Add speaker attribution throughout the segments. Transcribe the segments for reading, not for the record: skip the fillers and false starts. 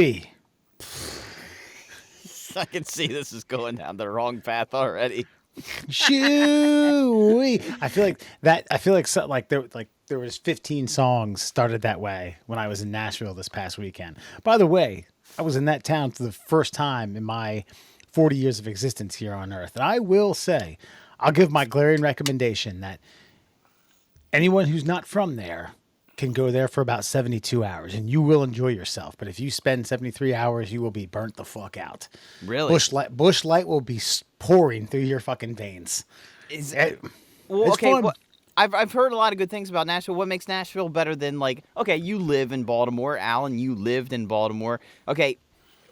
Speaker 1: Shoo-wee.
Speaker 2: I can see this is going down the wrong path already.
Speaker 1: Shoo-wee. I feel like that. I feel like there was 15 songs started that way when I was in Nashville this past weekend. By the way, I was in that town for the first time in my 40 years of existence here on Earth, and I will say, I'll give my glaring recommendation that anyone who's not from there can go there for about 72 hours and you will enjoy yourself. But if you spend 73 hours, you will be burnt the fuck out.
Speaker 2: Really?
Speaker 1: Bush Light will be pouring through your fucking veins.
Speaker 2: Is
Speaker 1: It's
Speaker 2: okay.
Speaker 1: fun.
Speaker 2: I've heard a lot of good things about Nashville. What makes Nashville better than, like, okay, you live in Baltimore, Alan, you lived in Baltimore. Okay,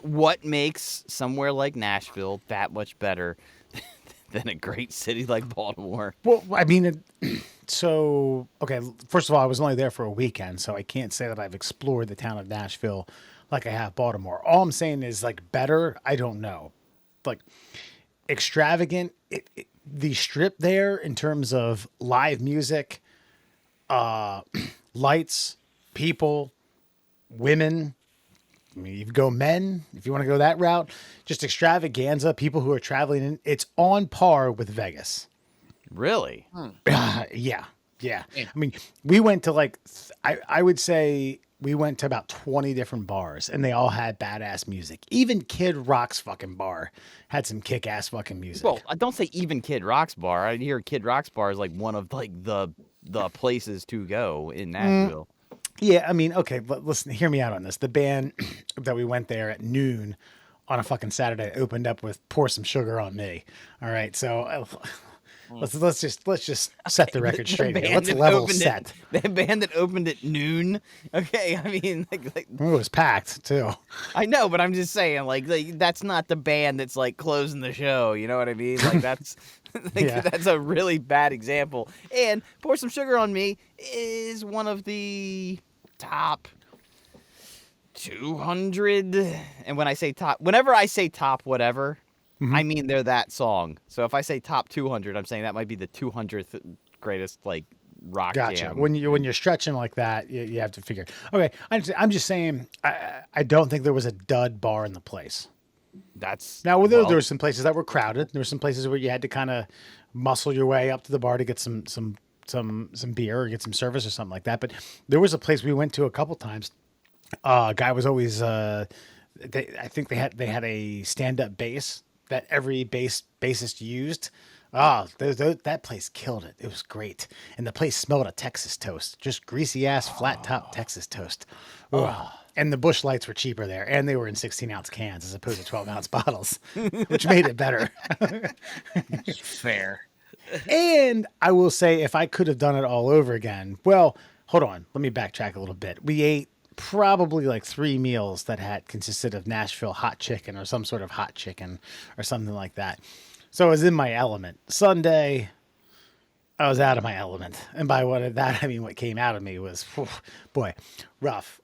Speaker 2: what makes somewhere like Nashville that much better than a great city like Baltimore?
Speaker 1: Well, I mean, okay, first of all, I was only there for a weekend, so I can't say that I've explored the town of Nashville like I have Baltimore. All I'm saying is, like, better, I don't know. Like, extravagant, the strip there in terms of live music, lights, people, women. I mean, you can go men if you want to go that route. Just extravaganza, people who are traveling in. It's on par with Vegas.
Speaker 2: Really?
Speaker 1: Yeah. I mean, we went to I would say we went to about 20 different bars and they all had badass music. Even Kid Rock's fucking bar had some kick ass fucking music.
Speaker 2: Well, I don't say even Kid Rock's bar. I hear Kid Rock's bar is like one of like the places to go in Nashville.
Speaker 1: Yeah, I mean, okay, listen, hear me out on this. The band that we went there at noon on a fucking Saturday opened up with "Pour Some Sugar on Me." All right, so let's just set the record straight here. Let's level set.
Speaker 2: The band that opened at noon. Okay, I mean,
Speaker 1: It was packed too.
Speaker 2: I know, but I'm just saying, like that's not the band that's like closing the show. You know what I mean? Like that's
Speaker 1: Yeah.
Speaker 2: that's a really bad example. And "Pour Some Sugar on Me" is one of the top 200. And when I say top, whenever I say top whatever, I mean they're that song. So if I say top 200, I'm saying that might be the 200th greatest like rock
Speaker 1: Gotcha.
Speaker 2: jam.
Speaker 1: When you're stretching like that, you have to figure. Okay, I'm just saying. I don't think there was a dud bar in the place.
Speaker 2: That's
Speaker 1: Now, there were some places that were crowded. There were some places where you had to kind of muscle your way up to the bar to get some beer or get some service or something like that. But there was a place we went to a couple times. Guy was always. I think they had a stand up bass that every bassist used. That place killed it. It was great, and the place smelled of Texas toast, just greasy ass flat top Texas toast. And the Busch Lights were cheaper there, and they were in 16-ounce cans as opposed to 12-ounce bottles, which made it better.
Speaker 3: Fair.
Speaker 1: And I will say, if I could have done it all over again, well, hold on, let me backtrack a little bit. We ate probably like 3 meals that had consisted of Nashville hot chicken or some sort of hot chicken or something like that. So I was in my element. Sunday, I was out of my element. And by that, I mean what came out of me was, boy, rough.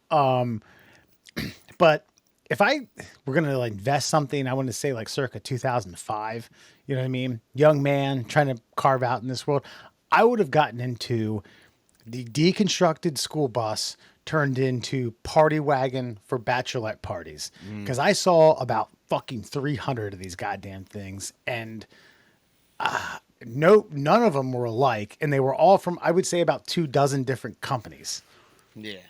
Speaker 1: But if I were going to like invest something, I want to say like circa 2005, you know what I mean? Young man trying to carve out in this world. I would have gotten into the deconstructed school bus turned into party wagon for bachelorette parties. Because I saw about fucking 300 of these goddamn things. And none of them were alike. And they were all from, I would say, about 24 different companies.
Speaker 3: Yeah.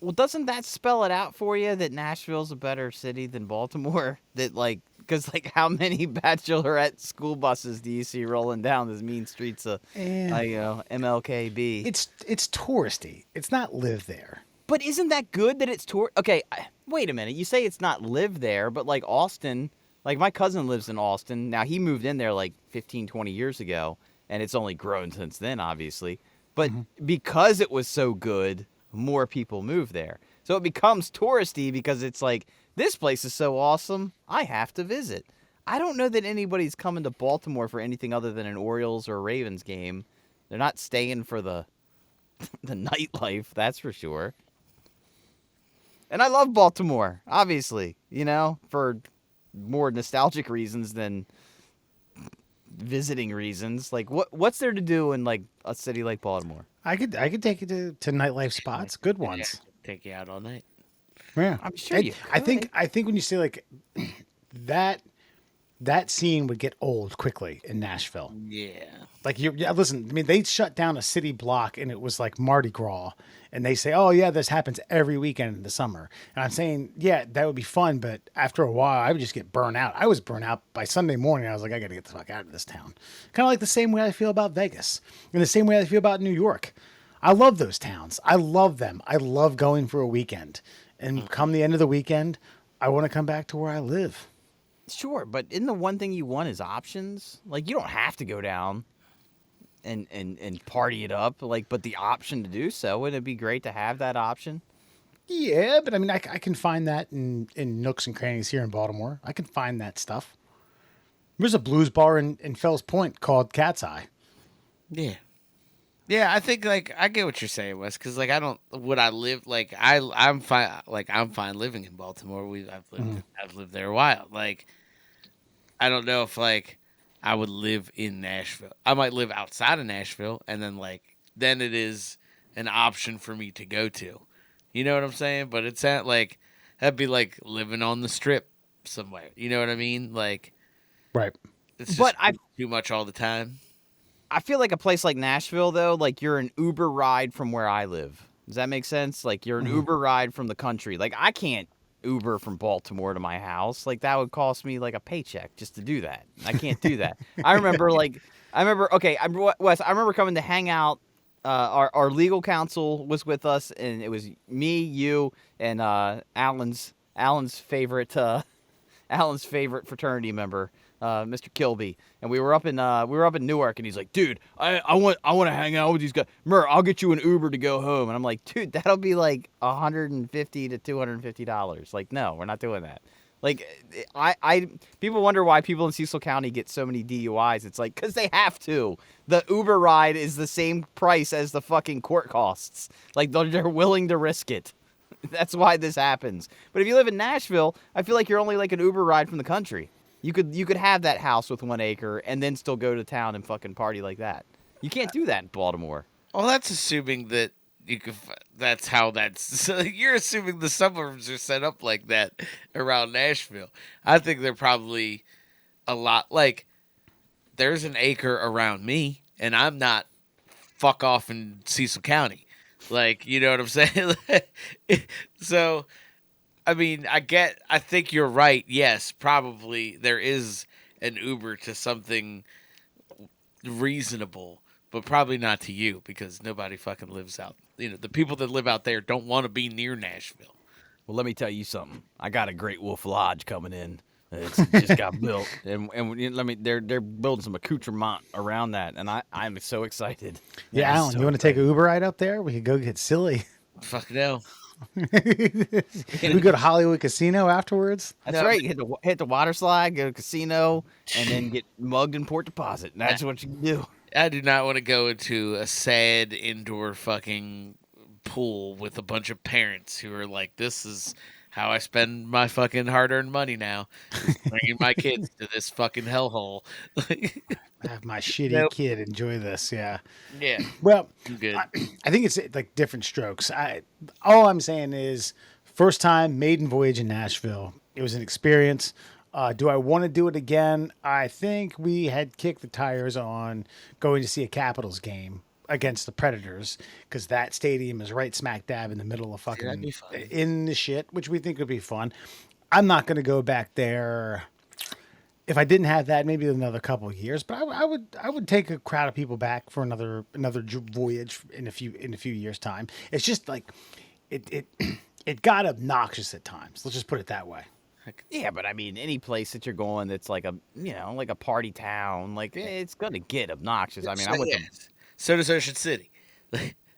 Speaker 2: Well, doesn't that spell it out for you that Nashville's a better city than Baltimore? That like, because like, how many bachelorette school buses do you see rolling down those mean streets of, MLKB?
Speaker 1: It's touristy. It's not live there.
Speaker 2: But isn't that good that it's tour? Okay, wait a minute. You say it's not live there, but like Austin, like my cousin lives in Austin. Now he moved in there like 15, 20 years ago, and it's only grown since then, obviously. But because it was so good, more people move there. So it becomes touristy because it's like, this place is so awesome, I have to visit. I don't know that anybody's coming to Baltimore for anything other than an Orioles or Ravens game. They're not staying for the nightlife, that's for sure. And I love Baltimore, obviously, for more nostalgic reasons than visiting reasons. Like, what's there to do in like a city like Baltimore?
Speaker 1: I could take you to nightlife spots, good ones.
Speaker 3: Take you out all night.
Speaker 1: Yeah,
Speaker 2: I'm sure you
Speaker 1: I
Speaker 2: could.
Speaker 1: think when you say like that, that scene would get old quickly in Nashville.
Speaker 3: Yeah.
Speaker 1: Like you, yeah. Listen, I mean, they shut down a city block, and it was like Mardi Gras, and they say, "Oh yeah, this happens every weekend in the summer." And I'm saying, yeah, that would be fun, but after a while, I would just get burnt out. I was burnt out by Sunday morning. I was like, I got to get the fuck out of this town. Kind of like the same way I feel about Vegas, and the same way I feel about New York. I love those towns. I love them. I love going for a weekend, and come the end of the weekend, I want to come back to where I live.
Speaker 2: Sure, but isn't the one thing you want is options? Like you don't have to go down and party it up, like, but the option to do so, wouldn't it be great to have that option?
Speaker 1: Yeah, but I mean, I can find that in nooks and crannies here in Baltimore. I can find that stuff. There's a blues bar in Fells Point called Cat's Eye.
Speaker 3: Yeah. Yeah, I think like I get what you're saying, Wes, because like I don't would I live like I'm fine I'm fine living in Baltimore. I've lived there a while. Like I don't know if like I would live in Nashville. I might live outside of Nashville, and then like then it is an option for me to go to. You know what I'm saying? But it's not like that'd be like living on the strip somewhere. You know what I mean? Like
Speaker 1: Right.
Speaker 3: it's just
Speaker 2: But I
Speaker 3: too much all the time.
Speaker 2: I feel like a place like Nashville though, like you're an Uber ride from where I live. Does that make sense? Like you're an Uber ride from the country. Like I can't Uber from Baltimore to my house. Like that would cost me like a paycheck just to do that. I can't do that. Okay, Wes, I remember coming to hang out. Our legal counsel was with us, and it was me, you, and Alan's favorite fraternity member, Mr. Kilby, and we were up in Newark, and he's like, dude, I want to hang out with these guys. Mur, I'll get you an Uber to go home, and I'm like, dude, that'll be like $150 to $250. Like, no, we're not doing that. Like, I people wonder why people in Cecil County get so many DUIs. It's like because they have to. The Uber ride is the same price as the fucking court costs. Like they're willing to risk it. That's why this happens. But if you live in Nashville, I feel like you're only like an Uber ride from the country. You could have that house with 1 acre and then still go to town and fucking party like that. You can't do that in Baltimore.
Speaker 3: Well, that's assuming that you could. That's how that's. So you're assuming the suburbs are set up like that around Nashville. I think they're probably a lot. Like there's an acre around me, and I'm not fuck off in Cecil County. Like you know what I'm saying? So, I mean, I think you're right. Yes, probably there is an Uber to something reasonable, but probably not to you because nobody fucking lives out. You know, the people that live out there don't want to be near Nashville.
Speaker 2: Well, let me tell you something. I got a Great Wolf Lodge coming in. It's just got built, and let me. They're building some accoutrement around that, and I'm so excited.
Speaker 1: Yeah,
Speaker 2: I'm
Speaker 1: Alan,
Speaker 2: so
Speaker 1: you want to take an
Speaker 2: excited.
Speaker 1: Uber ride up there? We could go get silly.
Speaker 3: Fuck no.
Speaker 1: We go to Hollywood Casino afterwards.
Speaker 2: That's
Speaker 3: No.
Speaker 2: right. You hit the water slide, go to a casino, and then get mugged in Port Deposit. And that's what you can do.
Speaker 3: I do not want to go into a sad indoor fucking pool with a bunch of parents who are like, "This is how I spend my fucking hard-earned money now, is bringing my kids to this fucking hellhole."
Speaker 1: Have my shitty
Speaker 3: Nope.
Speaker 1: kid enjoy this. Yeah.
Speaker 3: Yeah,
Speaker 1: Well,
Speaker 3: I'm good.
Speaker 1: I think it's like different strokes. All I'm saying is, first time maiden voyage in Nashville. It was an experience. Do I want to do it again? I think we had kicked the tires on going to see a Capitals game against the Predators because that stadium is right smack dab in the middle of
Speaker 3: that'd
Speaker 1: fucking
Speaker 3: be fun.
Speaker 1: in the shit, which we think would be fun. I'm not going to go back there. If I didn't have that, maybe another couple of years, but I would take a crowd of people back for another voyage in a few years time. It's just like it got obnoxious at times. Let's just put it that way.
Speaker 2: Yeah, but I mean, any place that you're going that's like like a party town, like it's gonna get obnoxious. I mean, I went to
Speaker 3: So does Ocean City.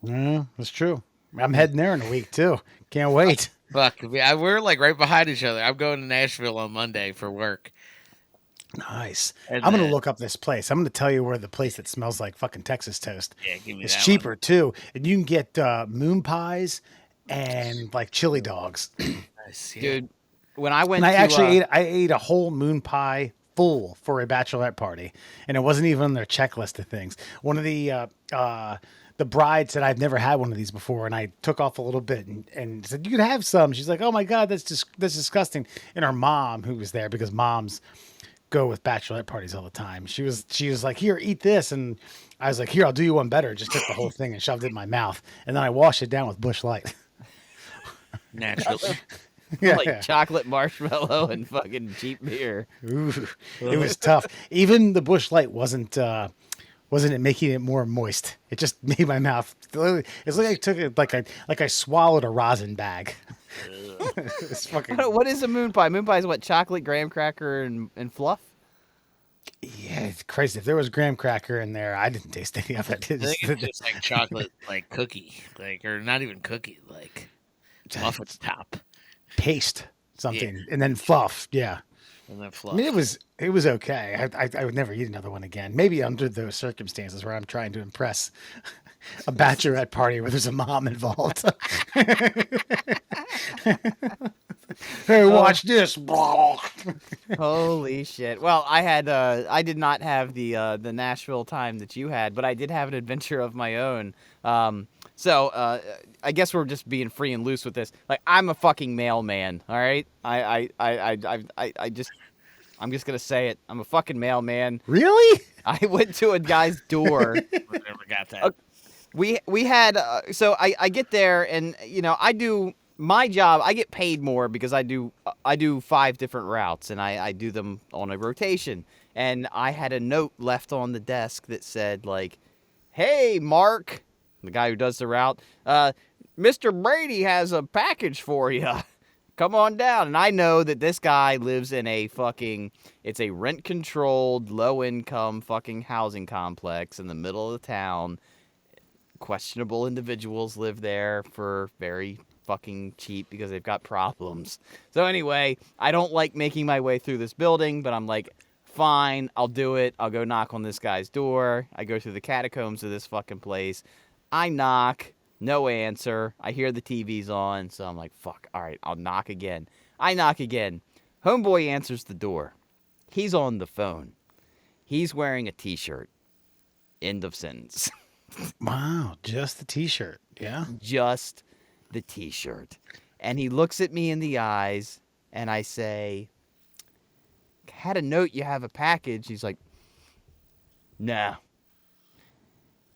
Speaker 1: Yeah, that's true. I'm heading there in a week too. Can't wait.
Speaker 3: Fuck, we're like right behind each other. I'm going to Nashville on Monday for work.
Speaker 1: Nice.
Speaker 3: And
Speaker 1: I'm gonna
Speaker 3: then-
Speaker 1: look up this place. I'm gonna tell you where the place that smells like fucking Texas toast.
Speaker 3: Yeah, give me
Speaker 1: It's
Speaker 3: that
Speaker 1: cheaper too, and you can get moon pies and like chili dogs.
Speaker 3: one. Nice, yeah.
Speaker 2: dude. When I went,
Speaker 1: And I
Speaker 2: to,
Speaker 1: actually ate a whole moon pie full for a bachelorette party, and it wasn't even on their checklist of things. One of the the bride said, I've never had one of these before. And I took off a little bit and said, you can have some. She's like, oh my God, that's disgusting. And her mom, who was there, because moms go with bachelorette parties all the time. She was like, here, eat this. And I was like, here, I'll do you one better. Just took the whole thing and shoved it in my mouth. And then I washed it down with Bush Light.
Speaker 3: Naturally.
Speaker 1: Yeah,
Speaker 2: like
Speaker 1: yeah.
Speaker 2: chocolate marshmallow and fucking cheap beer.
Speaker 1: Ooh, it was tough. Even the Bush Light wasn't it making it more moist. It just made my mouth. It's like I took it like I swallowed a rosin bag. It's fucking.
Speaker 2: What is a moon pie? Moon pie is what? Chocolate, graham cracker, and fluff?
Speaker 1: Yeah, it's crazy. If there was graham cracker in there, I didn't taste any of it.
Speaker 3: I think it's just like chocolate, like cookie, like or not even cookie, like fluff at the top,
Speaker 1: paste something, and then fluff. Yeah,
Speaker 3: and then fluff.
Speaker 1: I mean, it was okay. I would never eat another one again. Maybe under those circumstances where I'm trying to impress a bachelorette party where there's a mom involved. Hey, watch this.
Speaker 2: Holy shit! Well, I did not have the Nashville time that you had, but I did have an adventure of my own. So I guess we're just being free and loose with this. Like, I'm a fucking mailman. All right, I'm just gonna say it. I'm a fucking mailman.
Speaker 1: Really?
Speaker 2: I went to a guy's door.
Speaker 3: Never got that.
Speaker 2: We had so I get there, and I do my job. I get paid more because I do 5 different routes, and I do them on a rotation. And I had a note left on the desk that said, like, hey, Mark, the guy who does the route, Mr. Brady has a package for you. Come on down. And I know that this guy lives in it's a rent-controlled, low-income fucking housing complex in the middle of the town. Questionable individuals live there for very fucking cheap because they've got problems. So anyway, I don't like making my way through this building, but I'm like, fine, I'll do it. I'll go knock on this guy's door. I go through the catacombs of this fucking place. I knock. No answer. I hear the TV's on, so I'm like, fuck, all right, I'll knock again. I knock again. Homeboy answers the door. He's on the phone. He's wearing a t-shirt. End of sentence.
Speaker 1: Wow, just the t-shirt. Yeah.
Speaker 2: Just the t-shirt. And he looks at me in the eyes, and I say, had a note you have a package. He's like, nah.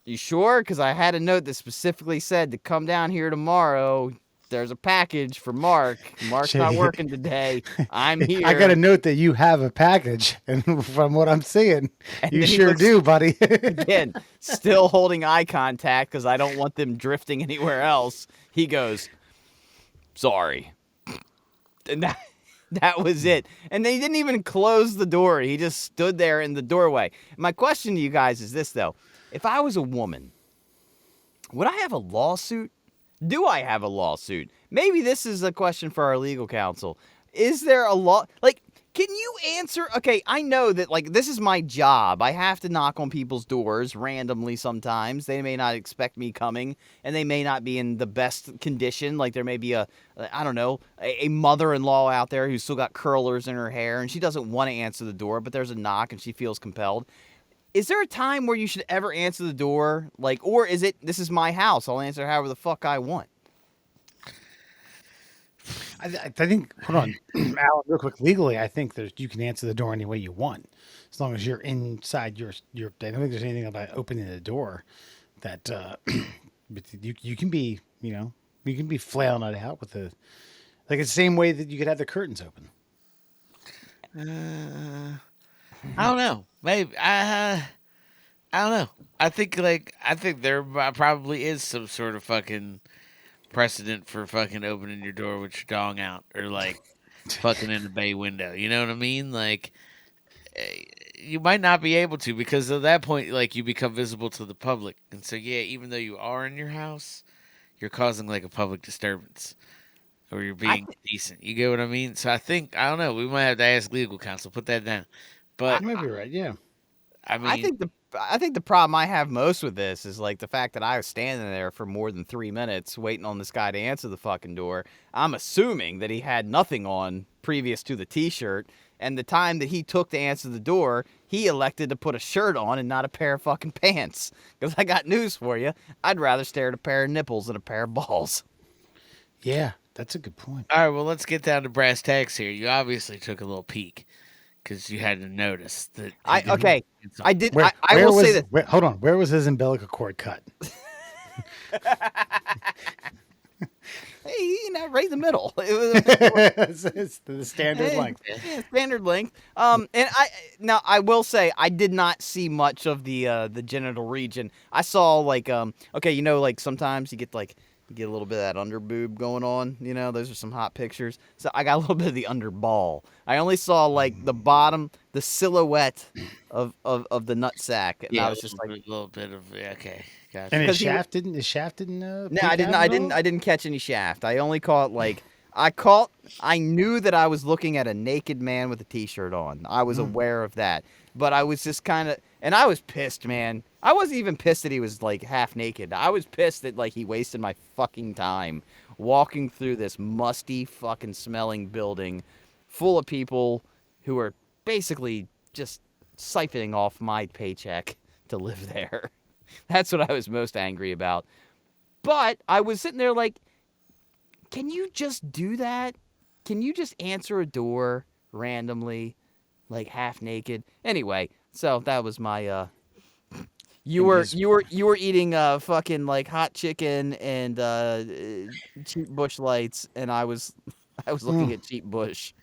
Speaker 2: You sure? Because I had a note that specifically said to come down here tomorrow. There's a package for Mark. Mark's not working today. I'm here.
Speaker 1: I got a note that you have a package, and from what I'm seeing,
Speaker 2: And
Speaker 1: you
Speaker 2: then he
Speaker 1: sure
Speaker 2: looks-
Speaker 1: do, buddy.
Speaker 2: Again, still holding eye contact because I don't want them drifting anywhere else. He goes, sorry. And that was it. And they didn't even close the door. He just stood there in the doorway. My question to you guys is this, though. If I was a woman, would I have a lawsuit? Do I have a lawsuit? Maybe this is a question for our legal counsel. Is there a law? Like, can you answer? Okay, I know that, like, this is my job. I have to knock on people's doors randomly sometimes. They may not expect me coming, and they may not be in the best condition. Like, there may be a mother-in-law out there who's still got curlers in her hair, and she doesn't want to answer the door, but there's a knock, and she feels compelled. Is there a time where you should ever answer the door? Like, or is it, this is my house, I'll answer however the fuck I want?
Speaker 1: I think, hold on, Alan, real quick. Legally, I think you can answer the door any way you want, as long as you're inside your. I don't think there's anything about opening the door that you can be, you can be flailing it out with the, like, it's the same way that you could have the curtains open.
Speaker 3: I don't know. Maybe I don't know. I think there probably is some sort of fucking precedent for fucking opening your door with your dong out, or like fucking in the bay window. You know what I mean? Like, you might not be able to, because at that point, like, you become visible to the public, and so yeah, even though you are in your house, you're causing like a public disturbance, or you're being decent. You get what I mean? So I don't know. We might have to ask legal counsel. Put that down. But
Speaker 1: You might be right. Yeah.
Speaker 3: I mean,
Speaker 2: I think the problem I have most with this is, like, the fact that I was standing there for more than 3 minutes waiting on this guy to answer the fucking door. I'm assuming that he had nothing on previous to the t-shirt, And the time that he took to answer the door, he elected to put a shirt on and not a pair of fucking pants. Because I got news for you. I'd rather stare at a pair of nipples than a pair of balls.
Speaker 1: Yeah, that's a good point.
Speaker 3: All right, well, let's get down to brass tacks here. You obviously took a little peek because you had to notice that.
Speaker 2: I did.
Speaker 1: Where,
Speaker 2: I
Speaker 1: where
Speaker 2: will
Speaker 1: was,
Speaker 2: say that.
Speaker 1: hold on. Where was his umbilical cord cut?
Speaker 2: Hey, right in the middle. It was,
Speaker 1: It's the standard
Speaker 2: Hey,
Speaker 1: length.
Speaker 2: yeah, standard length. And I will say I did not see much of the genital region. I saw like okay, like sometimes you get a little bit of that under boob going on. Those are some hot pictures. So I got a little bit of the under ball. I only saw like the bottom, the silhouette of the nut sack, and
Speaker 3: Yeah,
Speaker 2: I was just like,
Speaker 3: a little bit of okay, gotcha.
Speaker 1: And his
Speaker 2: 'Cause he
Speaker 1: shaft didn't.
Speaker 2: no,
Speaker 1: peek
Speaker 2: I didn't.
Speaker 1: out
Speaker 2: I
Speaker 1: at
Speaker 2: didn't.
Speaker 1: all?
Speaker 2: I didn't catch any shaft. I only caught I knew that I was looking at a naked man with a t-shirt on. I was aware of that, but I was just kind of, and I was pissed, man. I wasn't even pissed that he was like half naked. I was pissed that like he wasted my fucking time walking through this musty fucking smelling building full of people who are basically just siphoning off my paycheck to live there. That's what I was most angry about. But I was sitting there like, can you just do that? Can you just answer a door randomly, like half naked? Anyway, so that was my you
Speaker 1: And
Speaker 2: were
Speaker 1: his-
Speaker 2: you were you were eating fucking like hot chicken and cheap bush lights, and I was looking at cheap bush.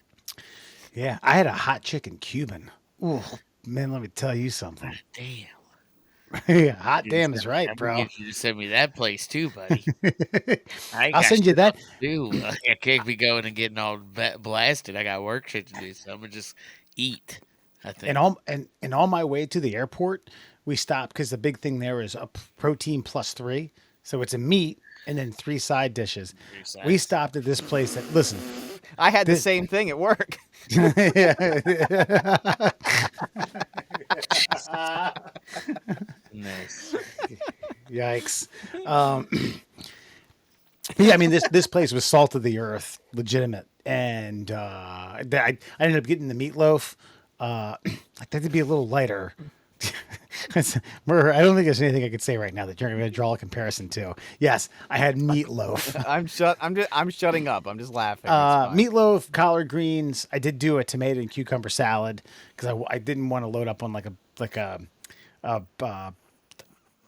Speaker 1: Yeah, I had a hot chicken Cuban. Ooh, man, let me tell you something.
Speaker 3: Damn.
Speaker 1: Yeah, hot
Speaker 3: You
Speaker 1: damn
Speaker 3: just
Speaker 1: is right,
Speaker 3: I'm
Speaker 1: bro.
Speaker 3: gonna get you to send me that place too, buddy. I ain't
Speaker 1: I'll
Speaker 3: got
Speaker 1: send you
Speaker 3: shit
Speaker 1: that.
Speaker 3: else to do. I can't be going and getting all blasted. I got work shit to do, so I'm gonna just eat. I think.
Speaker 1: And on my way to the airport, we stopped because the big thing there is a protein plus 3, so it's a meat and then 3 side dishes. We
Speaker 3: sides.
Speaker 1: stopped at this place that listen.
Speaker 2: I had the
Speaker 1: This-
Speaker 2: same thing at work.
Speaker 3: Nice.
Speaker 1: Yikes. Yeah, I mean this place was salt of the earth, legitimate, and I ended up getting the meatloaf. Like that to be a little lighter. I don't think there's anything I could say right now that you're going to draw a comparison to. Yes, I had meatloaf.
Speaker 2: I'm shutting up. I'm just laughing. It's fine.
Speaker 1: Meatloaf, collard greens. I did do a tomato and cucumber salad because I didn't want to load up on like a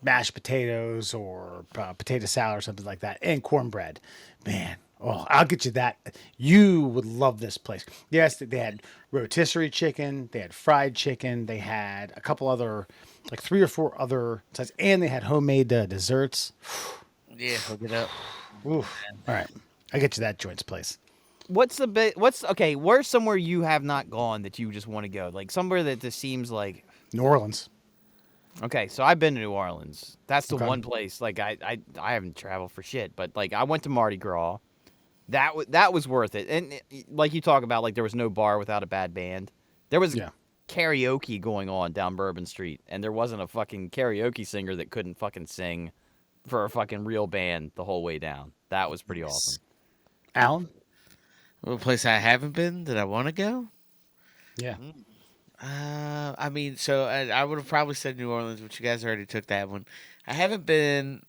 Speaker 1: mashed potatoes or potato salad or something like that, and cornbread. Man, oh, I'll get you that. You would love this place. Yes, they had rotisserie chicken, they had fried chicken, they had a couple other, like 3 or 4 other sides, and they had homemade desserts.
Speaker 3: Yeah, hook it up.
Speaker 1: Oof. All right, I'll get you that joint's place.
Speaker 2: What's okay? Where's somewhere you have not gone that you just want to go? Like somewhere that just seems like.
Speaker 1: New Orleans.
Speaker 2: Okay, so I've been to New Orleans. That's the
Speaker 1: Okay.
Speaker 2: one place. Like I haven't traveled for shit, but like I went to Mardi Gras. That was worth it. And like you talk about, like there was no bar without a bad band. There was
Speaker 1: Yeah.
Speaker 2: karaoke going on down Bourbon Street, and there wasn't a fucking karaoke singer that couldn't fucking sing for a fucking real band the whole way down. That was pretty awesome.
Speaker 1: Alan?
Speaker 3: What place I haven't been that I want to go?
Speaker 1: Yeah.
Speaker 3: I mean, so I would have probably said New Orleans, but you guys already took that one. I haven't been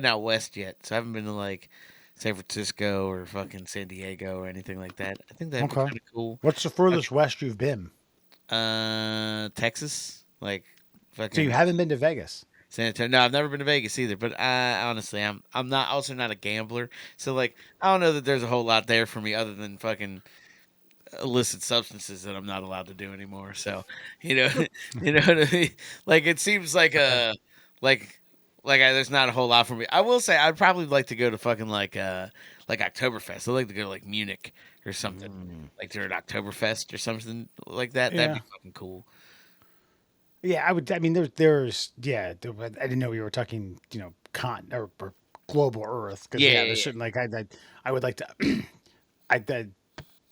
Speaker 3: out west yet, so I haven't been to like San Francisco or fucking San Diego or anything like that. I think that'd be
Speaker 1: Okay.
Speaker 3: kind of cool.
Speaker 1: What's the furthest west you've been?
Speaker 3: Texas, like fucking.
Speaker 1: So you haven't been to Vegas?
Speaker 3: San Antonio. No, I've never been to Vegas either. But honestly, I'm not also not a gambler, so like I don't know that there's a whole lot there for me other than fucking illicit substances that I'm not allowed to do anymore. So you know, you know what I mean. Like it seems like there's not a whole lot for me. I will say I'd probably like to go to fucking like Oktoberfest. I'd like to go to like Munich or something like during Oktoberfest or something like that. That'd be
Speaker 1: Yeah.
Speaker 3: fucking cool.
Speaker 1: Yeah, I would. I mean, there's yeah. I didn't know we were talking, or global Earth. Cause,
Speaker 3: Yeah,
Speaker 1: there's
Speaker 3: yeah.
Speaker 1: certain I would like to.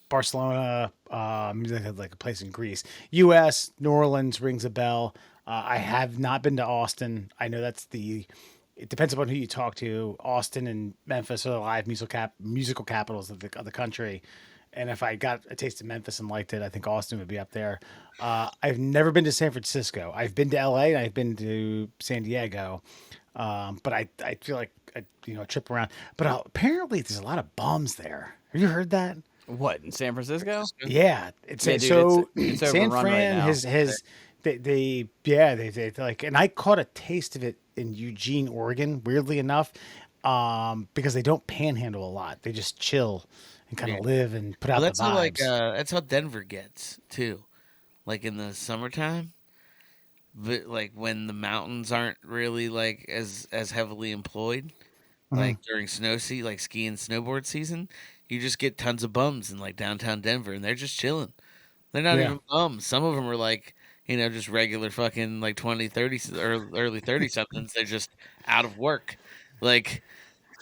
Speaker 1: Barcelona, like a place in Greece, U.S. New Orleans rings a bell. I have not been to Austin. I know it depends upon who you talk to. Austin and Memphis are the live musical capitals of the country, And if I got a taste of Memphis and liked it, I think Austin would be up there. I've never been to San Francisco. I've been to LA and I've been to San Diego. But I feel like a trip around. But apparently there's a lot of bums there. Have you heard that?
Speaker 2: What, in San Francisco?
Speaker 1: Yeah, it's
Speaker 2: Yeah, dude,
Speaker 1: so
Speaker 2: it's
Speaker 1: San
Speaker 2: overrun right
Speaker 1: Fran
Speaker 2: now.
Speaker 1: has they like, and I caught a taste of it in Eugene, Oregon. Weirdly enough, because they don't panhandle a lot. They just chill and kind of
Speaker 3: Yeah.
Speaker 1: live and put
Speaker 3: Well,
Speaker 1: out
Speaker 3: that's
Speaker 1: the
Speaker 3: how
Speaker 1: vibes.
Speaker 3: that's how Denver gets too. Like in the summertime, but like when the mountains aren't really like as heavily employed, like during like ski and snowboard season, you just get tons of bums in like downtown Denver, and they're just chilling. They're not
Speaker 1: Yeah.
Speaker 3: even bums. Some of them are like, just regular fucking like 20, 30, or early 30 somethings. They're just out of work. Like,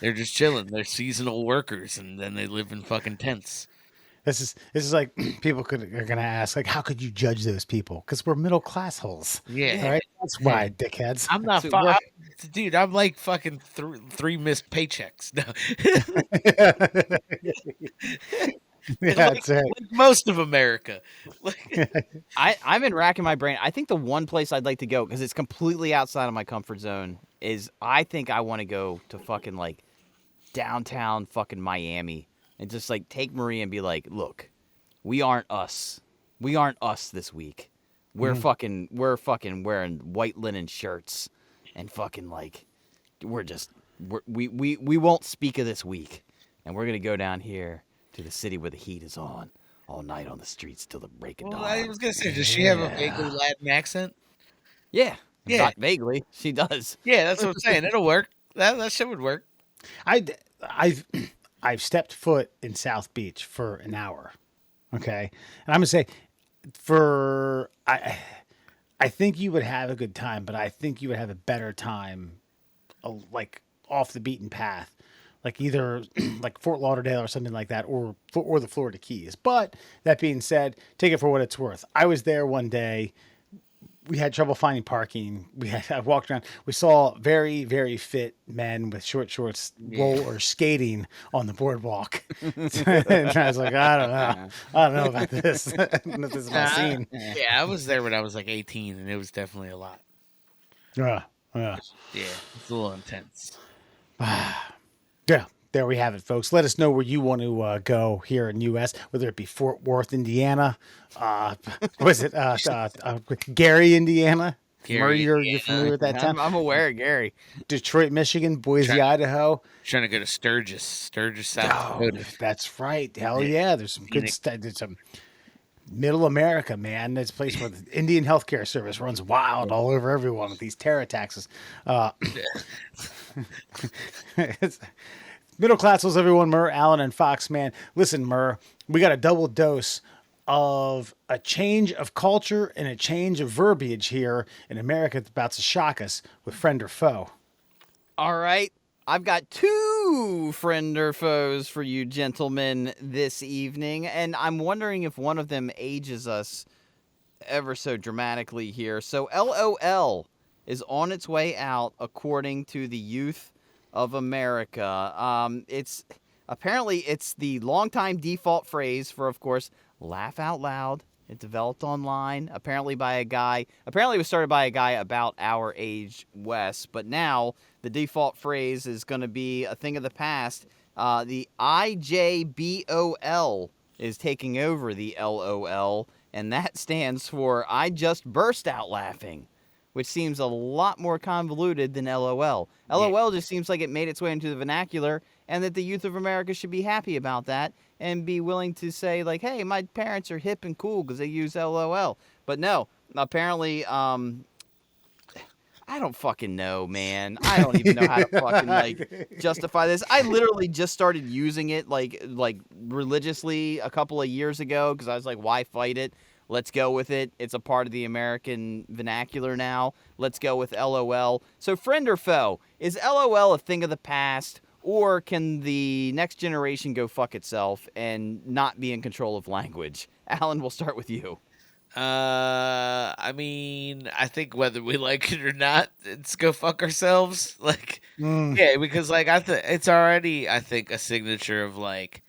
Speaker 3: they're just chilling. They're seasonal workers, and then they live in fucking tents.
Speaker 1: This is like are gonna ask, like, how could you judge those people? Because we're middle class holes.
Speaker 3: Yeah.
Speaker 1: All right, that's
Speaker 3: Yeah.
Speaker 1: why, dickheads.
Speaker 3: I'm not
Speaker 2: So
Speaker 3: fu- Dude, I'm like fucking three missed paychecks. No.
Speaker 1: Yeah,
Speaker 3: like,
Speaker 1: that's right.
Speaker 3: like most of America. Like,
Speaker 2: I've been racking my brain. I think the one place I'd like to go, because it's completely outside of my comfort zone, is I think I want to go to fucking like downtown fucking Miami and just like take Maria and be like, look, we aren't us. We aren't us this week. We're fucking wearing white linen shirts and fucking like we won't speak of this week. And we're gonna go down here to the city where the heat is on all night on the streets till the break of
Speaker 3: well,
Speaker 2: dawn.
Speaker 3: I was gonna say, does she have a vaguely Latin accent?
Speaker 2: Yeah.
Speaker 3: Yeah.
Speaker 2: Not vaguely. She does.
Speaker 3: Yeah, that's what I'm saying. It'll work. That shit would work.
Speaker 1: I've I've stepped foot in South Beach for an hour. Okay, and I'm gonna say for I think you would have a good time, but I think you would have a better time, like off the beaten path, like either like Fort Lauderdale or something like that, or the Florida Keys. But that being said, take it for what it's worth. I was there one day. We had trouble finding parking. I walked around. We saw very, very fit men with short shorts roller skating on the boardwalk. And I was like, I don't know. I don't know about this. I don't know if this is my scene.
Speaker 3: Yeah, I was there when I was like 18, and it was definitely a lot.
Speaker 1: Yeah.
Speaker 3: Yeah, it's a little intense.
Speaker 1: Yeah. There we have it, folks. Let us know where you want to go here in U.S., whether it be Fort Worth, Indiana. Was it Gary, Indiana?
Speaker 3: Gary,
Speaker 1: Murray, you're
Speaker 3: Indiana.
Speaker 1: familiar with that town?
Speaker 2: I'm aware of Gary.
Speaker 1: Detroit, Michigan, Boise, Idaho.
Speaker 3: Trying to go to Sturgis, South
Speaker 1: Oh,
Speaker 3: Dakota.
Speaker 1: that's right. Hell yeah. There's some good
Speaker 3: Phoenix.
Speaker 1: stuff. There's some middle America, man. There's a place where the Indian healthcare service runs wild all over everyone with these terror taxes. It's- middle class was everyone, Murr, Allen, and Fox, man. Listen, Murr, we got a double dose of a change of culture and a change of verbiage here in America that's about to shock us with friend or foe.
Speaker 2: All right. I've got two friend or foes for you gentlemen this evening, and I'm wondering if one of them ages us ever so dramatically here. So LOL is on its way out according to the youth of America. It's the longtime default phrase for, of course, laugh out loud. It developed online, apparently it was started by a guy about our age, Wes, but now the default phrase is going to be a thing of the past. The IJBOL is taking over the LOL, and that stands for I just burst out laughing, which seems a lot more convoluted than LOL. LOL just seems like it made its way into the vernacular, and that the youth of America should be happy about that and be willing to say, like, hey, my parents are hip and cool because they use LOL. But no, apparently, I don't fucking know, man. I don't even know how to fucking, like, justify this. I literally just started using it, like religiously a couple of years ago because I was like, why fight it? Let's go with it. It's a part of the American vernacular now. Let's go with LOL. So, friend or foe, is LOL a thing of the past, or can the next generation go fuck itself and not be in control of language? Alan, we'll start with you.
Speaker 3: I mean, I think whether we like it or not, it's go fuck ourselves. Like, yeah, because like it's already, I think, a signature of like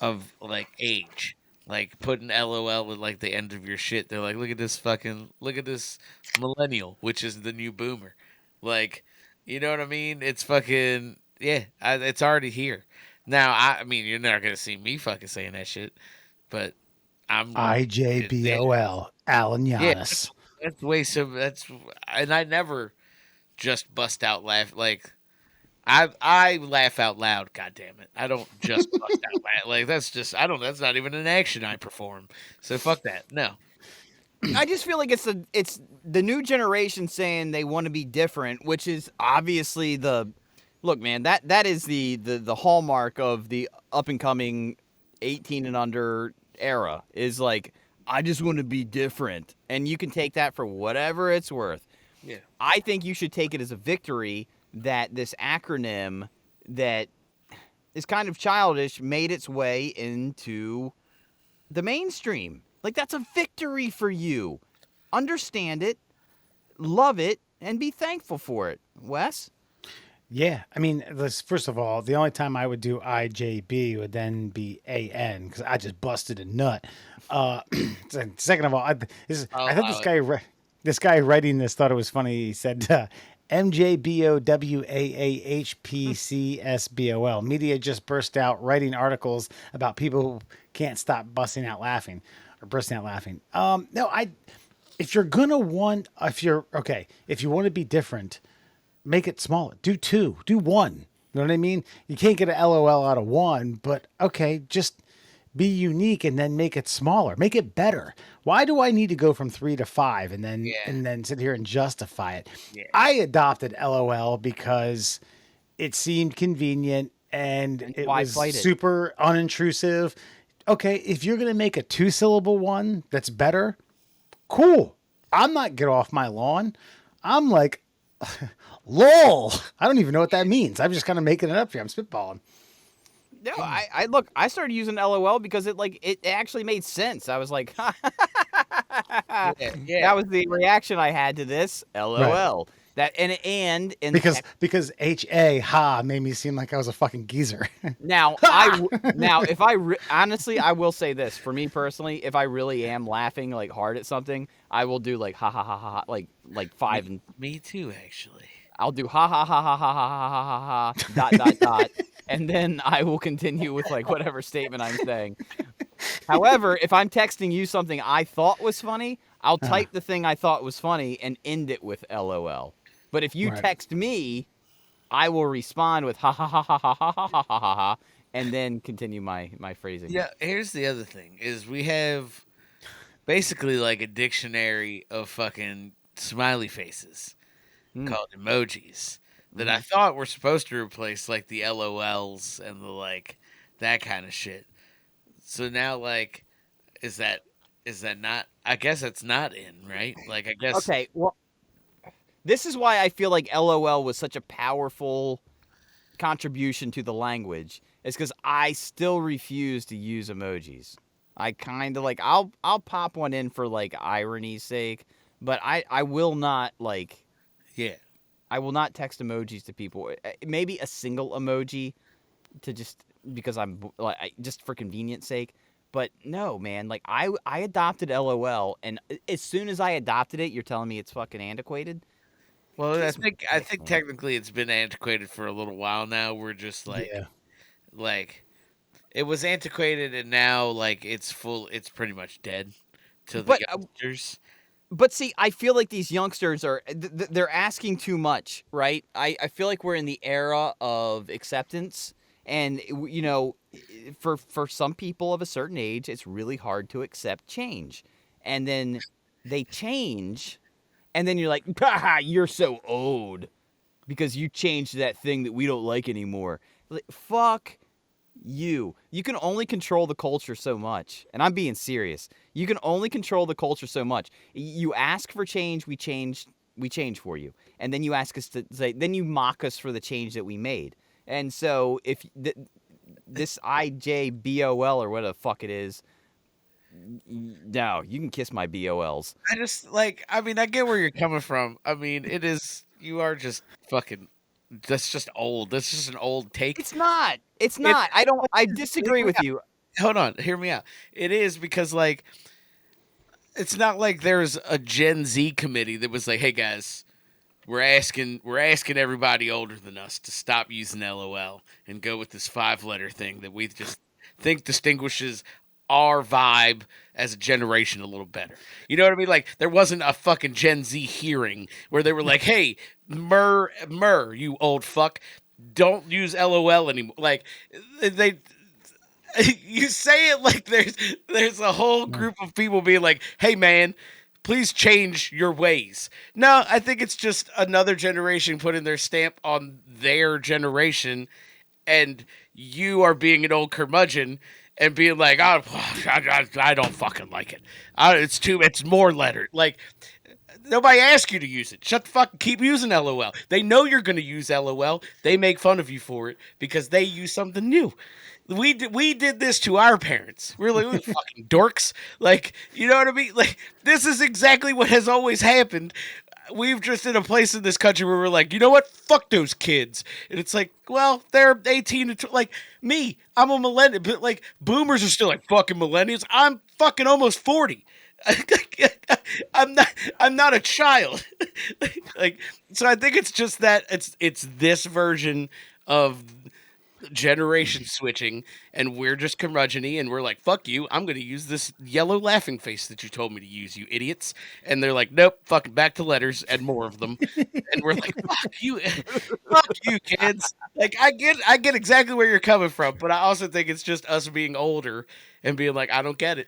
Speaker 3: of like age. Like putting LOL with like the end of your shit. They're like, look at this millennial, which is the new boomer. Like, you know what I mean? It's fucking yeah. It's already here. Now, I mean, you're not gonna see me fucking saying that shit, but I'm gonna. Yeah,
Speaker 1: IJBOL, Alan
Speaker 3: yeah,
Speaker 1: Giannis.
Speaker 3: that's way so. That's and I never just bust out laugh like I laugh out loud. God damn it! I don't just bust out laugh like that's just I don't. That's not even an action I perform. So fuck that. No.
Speaker 2: I just feel like it's the new generation saying they want to be different, which is obviously the look, man. That is the hallmark of the up and coming 18 and under era. Is like I just want to be different, and you can take that for whatever it's worth.
Speaker 3: Yeah.
Speaker 2: I think you should take it as a victory that this acronym that is kind of childish made its way into the mainstream. Like, that's a victory for you. Understand it, love it, and be thankful for it. Wes?
Speaker 1: Yeah, I mean, first of all, the only time I would do IJB would then be AN because I just busted a nut. Second of all,
Speaker 3: I'll
Speaker 1: I thought
Speaker 3: allow it.
Speaker 1: this guy writing this thought it was funny. He said MJBOWAHPCSBOL. Media just burst out writing articles about people who can't stop busting out laughing or bursting out laughing. No, if you're gonna want, if you want to be different, make it smaller. Do two. Do one. You know what I mean? You can't get an LOL out of one, but okay, just be unique and then make it smaller. Make it better. Why do I need to go from 3 to 5
Speaker 3: Yeah.
Speaker 1: and then sit here and justify it?
Speaker 3: Yeah.
Speaker 1: I adopted LOL because it seemed convenient and it
Speaker 2: why
Speaker 1: was
Speaker 2: fight it?
Speaker 1: super unintrusive. Okay, if you're gonna make a 2-syllable one that's better, cool. I'm not get off my lawn. I'm like, lol. I don't even know what that means. I'm just kind of making it up here. I'm spitballing.
Speaker 2: No, I look, I started using LOL because it actually made sense. I was like,
Speaker 3: Yeah. Yeah.
Speaker 2: that was the reaction I had to this. LOL. That and in
Speaker 1: Because HA ha made me seem like I was a fucking geezer.
Speaker 2: now if honestly, I will say this for me personally, if I really am laughing like hard at something, I will do like ha ha ha ha ha like 5 and
Speaker 3: Me too, actually.
Speaker 2: I'll do ha ha ha ha ha ha ha ha ha dot dot dot, and then I will continue with like whatever statement I'm saying. However, if I'm texting you something I thought was funny, I'll type the thing I thought was funny and end it with LOL. But if you
Speaker 1: Right.
Speaker 2: text me, I will respond with ha ha ha ha ha ha ha ha ha ha, and then continue my phrasing.
Speaker 3: Yeah, here's the other thing is we have basically like a dictionary of fucking smiley faces called emojis that I thought were supposed to replace like the LOLs and the like that kind of shit. So now like is that not I guess it's not in, right? Like I guess
Speaker 2: Okay, well, this is why I feel like LOL was such a powerful contribution to the language. Is because I still refuse to use emojis. I kind of like I'll pop one in for like irony's sake, but I will not like
Speaker 3: yeah.
Speaker 2: I will not text emojis to people. Maybe a single emoji to just because I'm like just for convenience sake. But no, man, like I adopted LOL, and as soon as I adopted it, you're telling me it's fucking antiquated.
Speaker 3: Well,
Speaker 2: Kiss my
Speaker 3: I
Speaker 2: dick,
Speaker 3: think
Speaker 2: man.
Speaker 3: technically it's been antiquated for a little while now. We're just
Speaker 1: Yeah.
Speaker 3: like it was antiquated and now like it's pretty much dead to the
Speaker 2: But
Speaker 3: youngsters.
Speaker 2: But see, I feel like these youngsters are they're asking too much, right? I feel like we're in the era of acceptance, and you know, for some people of a certain age, it's really hard to accept change, and then they change, and then you're like, "Haha, you're so old because you changed that thing that we don't like anymore." Like, fuck you. You can only control the culture so much. And I'm being serious. You can only control the culture so much. You ask for change, we change for you. And then you ask us to say, then you mock us for the change that we made. And so if this IJBOL or what the fuck it is, no, you can kiss my BOLs.
Speaker 3: I just like I mean I get where you're coming from. I mean it is you are just fucking that's just old. That's just an old take.
Speaker 2: It's not. It's not. I disagree with you.
Speaker 3: hold on, hear me out. It is because like it's not like there's a Gen Z committee that was like, hey guys, we're asking everybody older than us to stop using LOL and go with this 5-letter thing that we just think distinguishes our vibe as a generation a little better. You know what I mean? Like there wasn't a fucking Gen Z hearing where they were like, "Hey, you old fuck, don't use LOL anymore." Like they you say it like there's a whole group of people being like, "Hey man, please change your ways." No, I think it's just another generation putting their stamp on their generation, and you are being an old curmudgeon and being like, "Oh, I don't fucking like it. It's more letter." Like nobody asked you to use it. Shut the fuck. Keep using LOL. They know you're gonna use LOL. They make fun of you for it because they use something new. We did this to our parents. We're like, "Ooh, fucking dorks." Like, you know what I mean? Like, this is exactly what has always happened. We've just in a place in this country where we're like, you know what? Fuck those kids. And it's like, well, they're 18 to like me. I'm a millennial, but like boomers are still like fucking millennials. I'm fucking almost 40. I'm not. I'm not a child. Like, so I think it's just that it's this version of generation switching, and we're just curmudgeony, and we're like, "Fuck you! I'm going to use this yellow laughing face that you told me to use, you idiots." And they're like, "Nope, fucking back to letters and more of them." And we're like, "Fuck you, fuck you, kids!" Like, I get exactly where you're coming from, but I also think it's just us being older and being like, "I don't get it."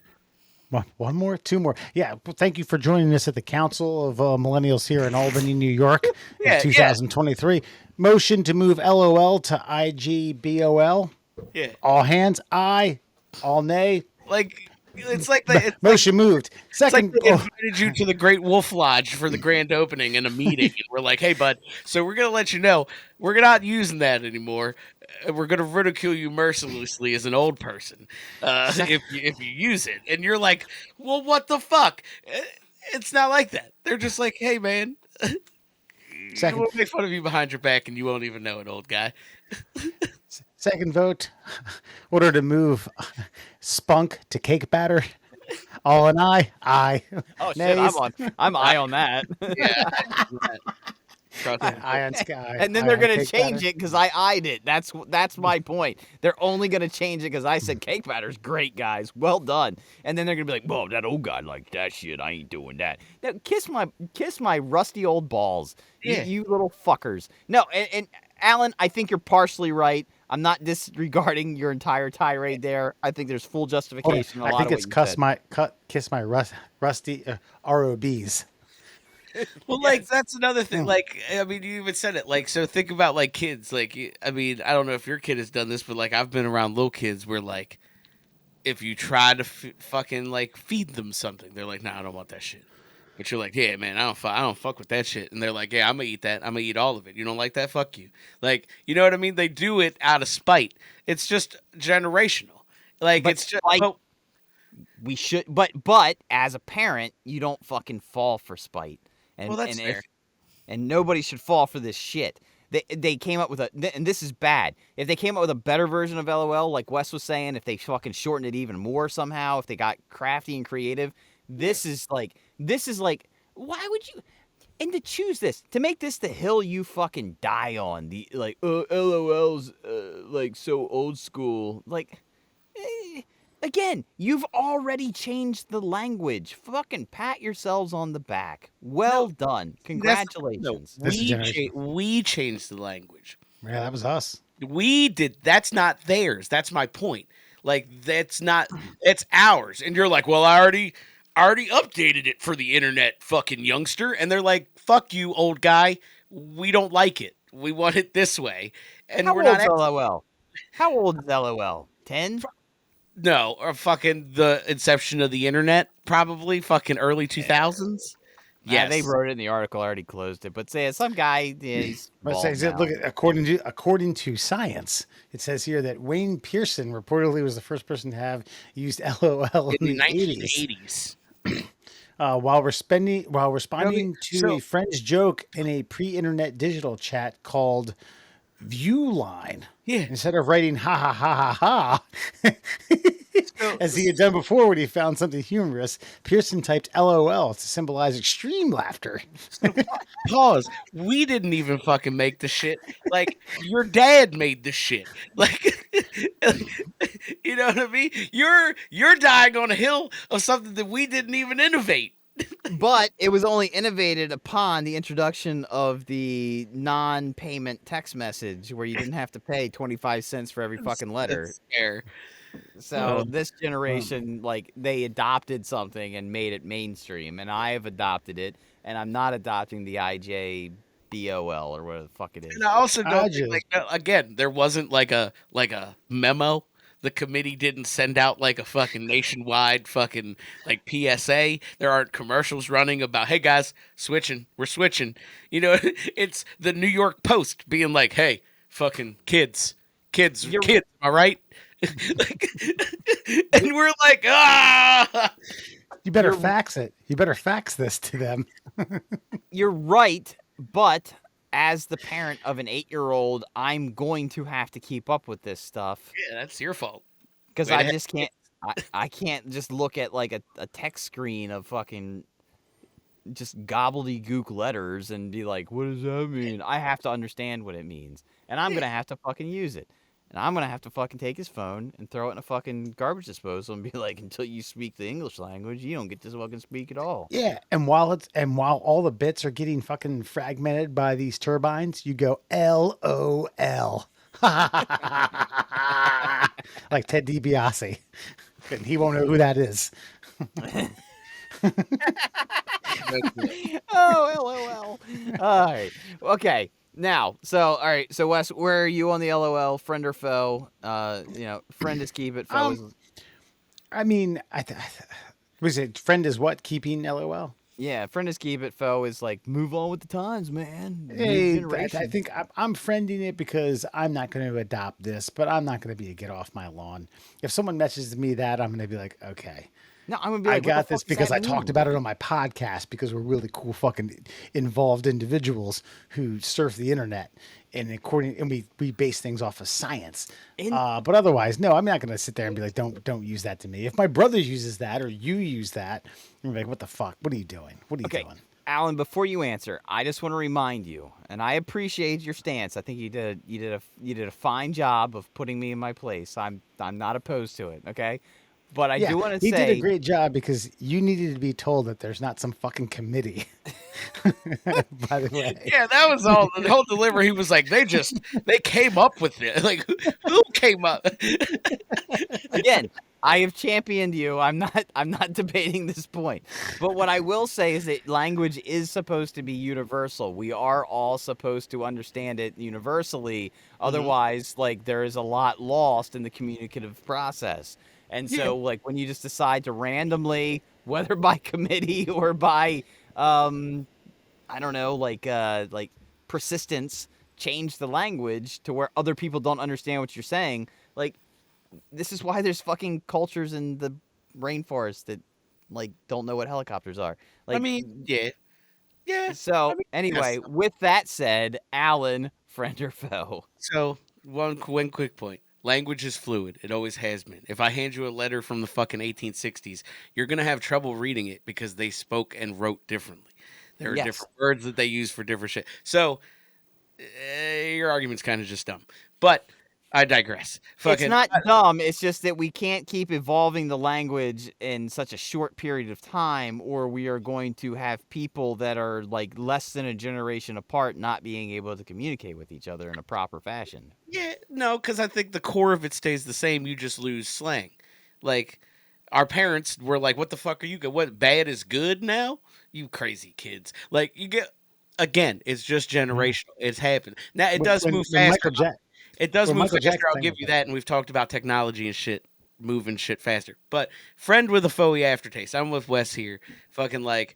Speaker 1: One more, two more. Yeah. Well, thank you for joining us at the Council of Millennials here in Albany, New York of
Speaker 3: Yeah,
Speaker 1: 2023. Motion to move LOL to IJBOL.
Speaker 3: yeah.
Speaker 1: All hands, aye. All nay.
Speaker 3: Like, it's like
Speaker 1: Motion moved.
Speaker 3: It's like
Speaker 1: Second.
Speaker 3: they invited you to the Great Wolf Lodge for the grand opening and a meeting, and we're like, "Hey, bud, so we're gonna let you know we're not using that anymore. We're gonna ridicule you mercilessly as an old person if you use it." And you're like, "Well, what the fuck?" It's not like that. They're just like, "Hey, man,
Speaker 1: Second.
Speaker 3: we'll make fun of you behind your back, and you won't even know it, old guy."
Speaker 1: Second vote. Order to move spunk to cake batter. All an aye. Aye.
Speaker 2: Oh shit,
Speaker 1: Nays.
Speaker 2: I'm eye on that.
Speaker 3: Yeah.
Speaker 1: Eye on sky.
Speaker 2: And then
Speaker 1: Aye
Speaker 2: they're
Speaker 1: on
Speaker 2: gonna
Speaker 1: cake
Speaker 2: change
Speaker 1: batter.
Speaker 2: it because I eyed it. That's my point. They're only gonna change it because I said cake batter's great, guys. Well done. And then they're gonna be like, "Whoa, that old guy like that shit. I ain't doing that." Now, kiss my rusty old balls.
Speaker 3: Yeah.
Speaker 2: You little fuckers. No, and Alan, I think you're partially right. I'm not disregarding your entire tirade there. I think there's full
Speaker 1: Hold on.
Speaker 2: justification. In a
Speaker 1: I
Speaker 2: lot
Speaker 1: think
Speaker 2: of
Speaker 1: it's
Speaker 2: what you said.
Speaker 1: kiss my rusty ROBs.
Speaker 3: Well, like that's another thing. Like, I mean, you even said it. Like, so think about like kids. Like, I mean, I don't know if your kid has done this, but like I've been around little kids where like if you try to fucking like feed them something, they're like, "Nah, I don't want that shit." But you're like, "Yeah, man, I don't fuck with that shit." And they're like, "Yeah, I'm gonna eat that. I'm gonna eat all of it. You don't like that? Fuck you." Like, you know what I mean? They do it out of spite. It's just generational. Like,
Speaker 2: But
Speaker 3: it's just
Speaker 2: spite-
Speaker 3: well,
Speaker 2: We should, but as a parent, you don't fucking fall for spite. And,
Speaker 3: well, that's
Speaker 2: and
Speaker 3: fair.
Speaker 2: and nobody should fall for this shit. They came up with and this is bad. If they came up with a better version of LOL, like Wes was saying, if they fucking shortened it even more somehow, if they got crafty and creative, this is like, why would you? And to choose this, to make this the hill you fucking die on, the like, LOL's like so old school, like. Again, you've already changed the language. Fucking pat yourselves on the back. Well done. Congratulations.
Speaker 1: This is generational.
Speaker 3: We changed the language.
Speaker 1: Yeah, that was us.
Speaker 3: We did. That's not theirs. That's my point. Like that's not. It's ours. And you're like, well, I already updated it for the internet, fucking youngster. And they're like, fuck you, old guy. We don't like it. We want it this way. And
Speaker 2: How
Speaker 3: we're
Speaker 2: old's
Speaker 3: not.
Speaker 2: LOL? How old is LOL? 10?
Speaker 3: No, or fucking the inception of the internet, probably fucking early 2000s.
Speaker 2: Yeah, they wrote it in the article. I already closed it. But say some guy, he's
Speaker 1: But
Speaker 2: bald now.
Speaker 1: look, according to science, it says here that Wayne Pearson reportedly was the first person to have used LOL in the 80s.
Speaker 3: 1980s.
Speaker 1: While responding to
Speaker 3: so-
Speaker 1: a French joke in a pre-internet digital chat called Viewline.
Speaker 3: Yeah.
Speaker 1: Instead of writing ha ha ha ha ha, As he had done before when he found something humorous, Pearson typed LOL to symbolize extreme laughter.
Speaker 3: Pause. We didn't even fucking make the shit. Like your dad made the shit. Like you know what I mean? You're dying on a hill of something that we didn't even innovate.
Speaker 2: But it was only innovated upon the introduction of the non-payment text message where you didn't have to pay 25 cents for every fucking letter.
Speaker 3: That's fair.
Speaker 2: So this generation, like, they adopted something and made it mainstream, and I have adopted it, and I'm not adopting the IJBOL or whatever the fuck it is.
Speaker 3: And I also don't
Speaker 1: I
Speaker 3: think, like, again, there wasn't like a memo. The committee didn't send out like a fucking nationwide fucking like PSA. There aren't commercials running about, hey guys, we're switching. You know, it's the New York Post being like, hey, fucking kids, am I right? Like, and we're like, ah.
Speaker 1: You better fax it. You better fax this to them.
Speaker 2: You're right, but as the parent of an 8-year-old, I'm going to have to keep up with this stuff.
Speaker 3: Yeah, that's your fault.
Speaker 2: Because I just can't. I can't just look at like a text screen of fucking just gobbledygook letters and be like, what does that mean? I have to understand what it means. And I'm going to have to fucking use it. And I'm going to have to fucking take his phone and throw it in a fucking garbage disposal and be like, until you speak the English language, you don't get to fucking speak at all.
Speaker 1: Yeah, and while all the bits are getting fucking fragmented by these turbines, you go LOL. Like Ted DiBiase. And he won't know who that is.
Speaker 2: Oh, LOL. All right. Okay. Now, all right. So, Wes, where are you on the LOL? Friend or foe? Friend is keep it, foe is.
Speaker 1: I mean, was it friend is what? Keeping LOL?
Speaker 2: Yeah, friend is keep it, foe is like move on with the times, man.
Speaker 1: Hey, I think I'm friending it because I'm not going to adopt this, but I'm not going to be a get off my lawn. If someone messages me that, I'm going to be like, okay.
Speaker 2: No, I'm gonna be like,
Speaker 1: I got
Speaker 2: what the
Speaker 1: this
Speaker 2: fuck does
Speaker 1: because
Speaker 2: that
Speaker 1: I
Speaker 2: mean?
Speaker 1: talked about it on my podcast because we're really cool fucking involved individuals who surf the internet and we base things off of science. But otherwise, no, I'm not going to sit there and be like, don't use that to me. If my brother uses that or you use that, I'm like, what the fuck? What are you doing? What are you doing?
Speaker 2: Alan, before you answer, I just want to remind you, and I appreciate your stance. I think you did a fine job of putting me in my place. I'm not opposed to it. Okay. But I do want to say
Speaker 1: he did a great job because you needed to be told that there's not some fucking committee. By the way,
Speaker 3: yeah, that was all. The whole delivery, he was like, they came up with it. Like, who came up?
Speaker 2: Again, I have championed you. I'm not debating this point. But what I will say is that language is supposed to be universal. We are all supposed to understand it universally. Otherwise, like, there is a lot lost in the communicative process. And so, like, when you just decide to randomly, whether by committee or by, I don't know, like persistence, change the language to where other people don't understand what you're saying, like, this is why there's fucking cultures in the rainforest that, like, don't know what helicopters are. Like,
Speaker 3: I mean, yeah.
Speaker 2: So, anyway, with that said, Alan, friend or foe?
Speaker 3: So, one quick point. Language is fluid. It always has been. If I hand you a letter from the fucking 1860s, you're going to have trouble reading it because they spoke and wrote differently. There are different words that they use for different shit. So, your argument's kind of just dumb. But I digress.
Speaker 2: It's not dumb. It's just that we can't keep evolving the language in such a short period of time, or we are going to have people that are like less than a generation apart not being able to communicate with each other in a proper fashion.
Speaker 3: Yeah, no, because I think the core of it stays the same. You just lose slang. Like, our parents were like, what the fuck are you? What, bad is good now? You crazy kids. Like, you get, again, it's just generational. It's happened. Now, it does move faster. It does move faster. I'll give you that. And we've talked about technology and shit, moving shit faster. But friend with a foey aftertaste. I'm with Wes here. Fucking like,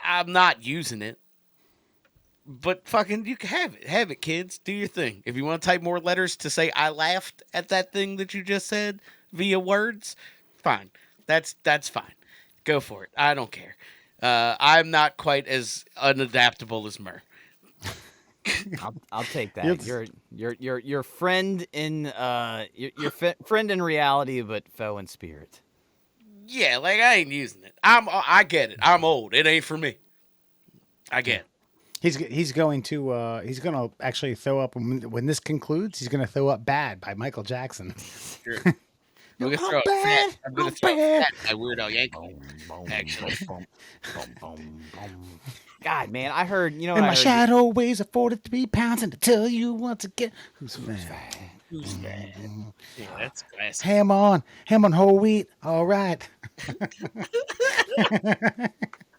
Speaker 3: I'm not using it. But fucking, you can have it. Have it, kids. Do your thing. If you want to type more letters to say I laughed at that thing that you just said via words, fine. That's fine. Go for it. I don't care. I'm not quite as unadaptable as Mur.
Speaker 2: I'll take that. Your friend in friend in reality, but foe in spirit.
Speaker 3: Yeah, like I ain't using it. I get it. I'm old. It ain't for me. I get it.
Speaker 1: He's going to actually throw up when this concludes. He's going to throw up "Bad" by Michael Jackson.
Speaker 3: Sure. I'm gonna throw it fat. I'm gonna throw it fat by Weird Al Yankovic. Actually,
Speaker 2: God, man, I heard. You know what
Speaker 1: And
Speaker 2: I
Speaker 1: my
Speaker 2: heard?
Speaker 1: shadow weighs 43 pounds, and to tell you once again, who's fat?
Speaker 3: who's that? Yeah, that's classic.
Speaker 1: Ham on whole wheat. All right.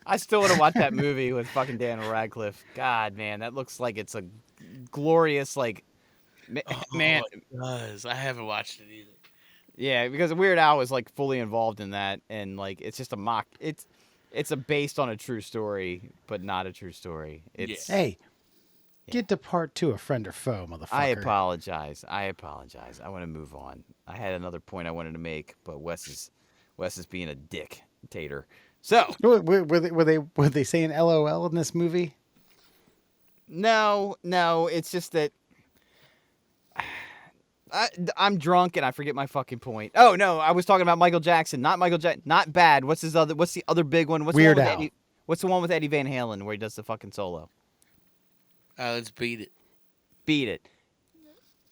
Speaker 2: I still want to watch that movie with fucking Daniel Radcliffe. God, man, that looks like it's a glorious man.
Speaker 3: Oh, it does. I haven't watched it either.
Speaker 2: Yeah, because Weird Al was like fully involved in that, and like it's just a mock. It's a based on a true story, but not a true story. It's
Speaker 1: Hey, get to part 2 of Friend or Foe, motherfucker.
Speaker 2: I apologize. I want to move on. I had another point I wanted to make, but Wes is being a dictator. So
Speaker 1: Were they saying LOL in this movie?
Speaker 2: no, it's just that I'm drunk and I forget my fucking point. Oh no, I was talking about Michael Jackson, not Michael Jackson, not Bad. What's the other big one?
Speaker 1: Weird Al.
Speaker 2: What's the one with Eddie Van Halen where he does the fucking solo?
Speaker 3: Let's beat it.
Speaker 2: Beat it.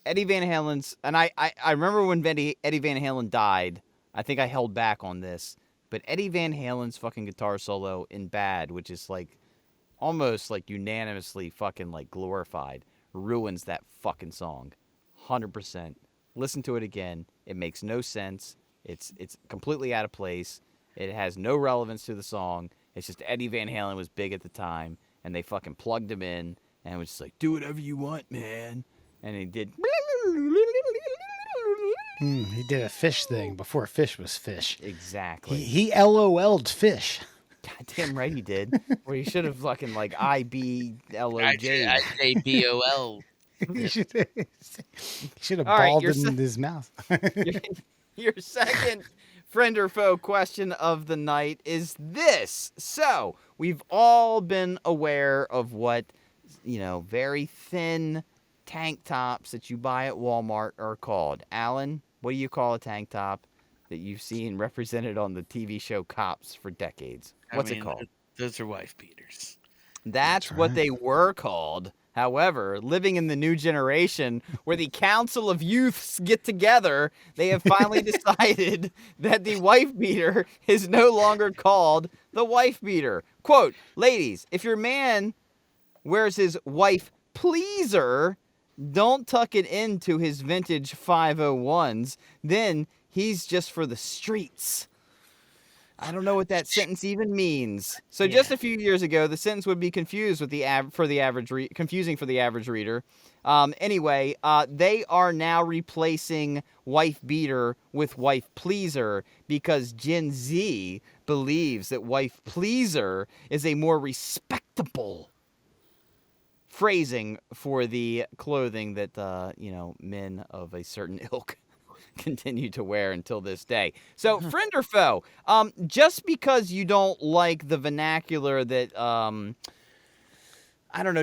Speaker 2: Eddie Van Halen's, and I remember when Eddie Van Halen died. I think I held back on this, but Eddie Van Halen's fucking guitar solo in Bad, which is like almost like unanimously fucking like glorified, ruins that fucking song. 100%. Listen to it again. It makes no sense. It's completely out of place. It has no relevance to the song. It's just Eddie Van Halen was big at the time, and they fucking plugged him in, and was just like, do whatever you want, man. And he did.
Speaker 1: He did a fish thing before fish was fish.
Speaker 2: Exactly.
Speaker 1: He LOL'd fish.
Speaker 2: Goddamn right he did. Or he should have fucking like IBLOJ.
Speaker 3: IJBOL.
Speaker 1: He should have
Speaker 2: All right,
Speaker 1: balled in his mouth.
Speaker 2: Your second friend or foe question of the night is this. So, we've all been aware of what, very thin tank tops that you buy at Walmart are called. Alan, what do you call a tank top that you've seen represented on the TV show Cops for decades? What's it called?
Speaker 3: Those are wife beaters.
Speaker 2: That's what they were called. However, living in the new generation where the Council of Youths get together, they have finally decided that the wife beater is no longer called the wife beater. Quote, ladies, if your man wears his wife pleaser, don't tuck it into his vintage 501s. Then he's just for the streets. I don't know what that sentence even means. So just a few years ago, the sentence would be confused with confusing for the average reader. Anyway, they are now replacing wife beater with wife pleaser because Gen Z believes that wife pleaser is a more respectable phrasing for the clothing that men of a certain ilk continue to wear until this day. So, friend or foe, just because you don't like the vernacular that,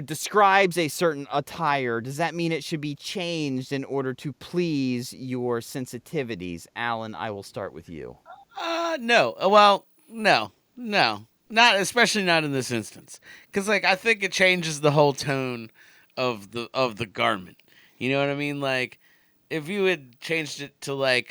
Speaker 2: describes a certain attire, does that mean it should be changed in order to please your sensitivities? Alan, I will start with you.
Speaker 3: No. Well, no. Not, especially not in this instance. Because, I think it changes the whole tone of the garment. You know what I mean? Like, if you had changed it to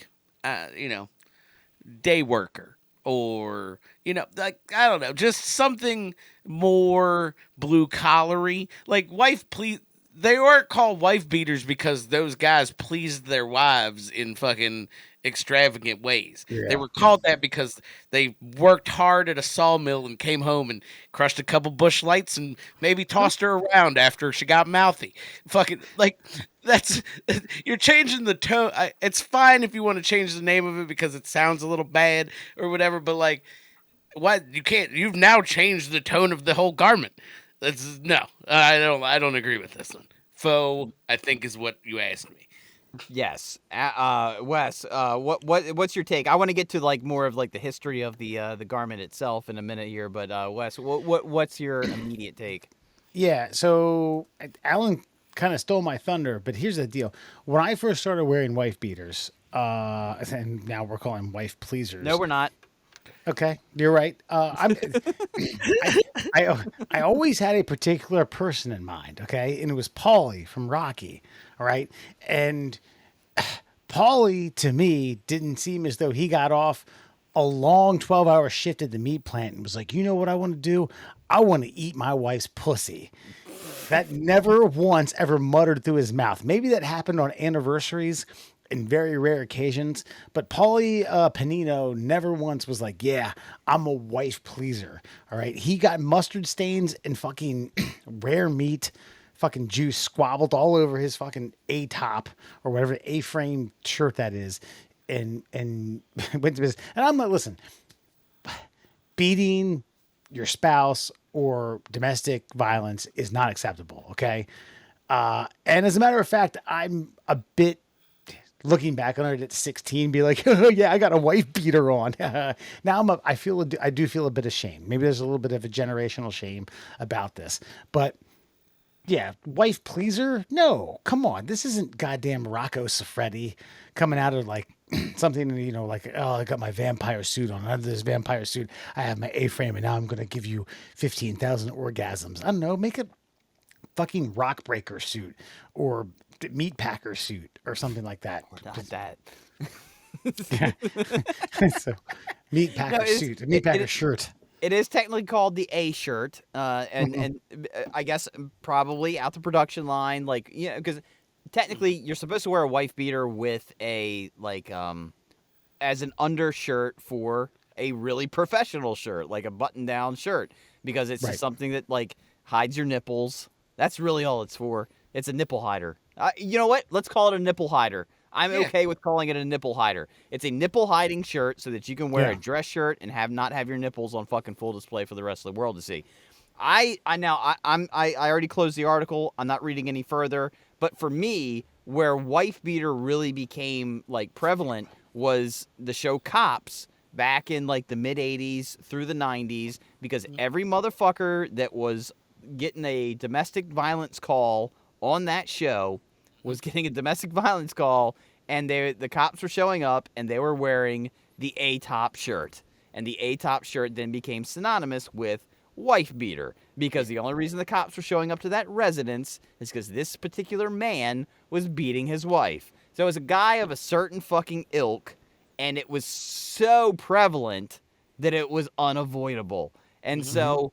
Speaker 3: day worker or I don't know, just something more blue collary, like they weren't called wife beaters because those guys pleased their wives in fucking extravagant ways. They were called that because they worked hard at a sawmill and came home and crushed a couple bush lights and maybe tossed her around after she got mouthy. Fucking that's you're changing the tone. It's fine if you want to change the name of it because it sounds a little bad or whatever, but what you can't. You've now changed the tone of the whole garment. No. I don't agree with this one. Faux, I think, is what you asked me.
Speaker 2: Yes, Wes. What's your take? I want to get to more of the history of the garment itself in a minute here, but Wes, what's your immediate take?
Speaker 1: Yeah, so Alan kind of stole my thunder, but here's the deal. When I first started wearing wife beaters, and now we're calling them wife pleasers.
Speaker 2: No, we're not.
Speaker 1: Okay, you're right. I, I always had a particular person in mind. Okay, and it was Paulie from Rocky. All right, and Paulie to me didn't seem as though he got off a long 12-hour shift at the meat plant and was like, you know what I want to do? I want to eat my wife's pussy. That never once ever muttered through his mouth. Maybe that happened on anniversaries in very rare occasions, but Paulie Panino never once was like, yeah, I'm a wife pleaser. All right. He got mustard stains and fucking rare meat, fucking juice squabbled all over his fucking A-top or whatever A-frame shirt that is. And went to business. And I'm like, listen, beating your spouse or domestic violence is not acceptable. Okay. And as a matter of fact, I'm a bit looking back on it at 16, be like, oh yeah, I got a wife beater on. Now I do feel a bit ashamed. Maybe there's a little bit of a generational shame about this, but yeah, wife pleaser? No, come on. This isn't goddamn Rocco Siffredi coming out of like something, like, oh, I got my vampire suit on. Under this vampire suit, I have my A-frame, and now I'm going to give you 15,000 orgasms. I don't know. Make a fucking rock breaker suit or meat packer suit or something like that.
Speaker 2: Not that.
Speaker 1: So, meat packer suit, meat packer shirt.
Speaker 2: It is technically called the A shirt, and I guess probably out the production line, like, because technically you're supposed to wear a wife beater with a as an undershirt for a really professional shirt, like a button-down shirt, because it's just something that like hides your nipples. That's really all it's for. It's a nipple hider. You know what? Let's call it a nipple hider. I'm okay with calling it a nipple hider. It's a nipple hiding shirt so that you can wear a dress shirt and not have your nipples on fucking full display for the rest of the world to see. I already closed the article. I'm not reading any further. But for me, where wife beater really became like prevalent was the show Cops back in like the mid 80s through the 90s, because every motherfucker that was getting a domestic violence call on that show was getting a domestic violence call, and the cops were showing up, and they were wearing the A-top shirt. And the A-top shirt then became synonymous with wife beater, because the only reason the cops were showing up to that residence is because this particular man was beating his wife. So it was a guy of a certain fucking ilk, and it was so prevalent that it was unavoidable. And so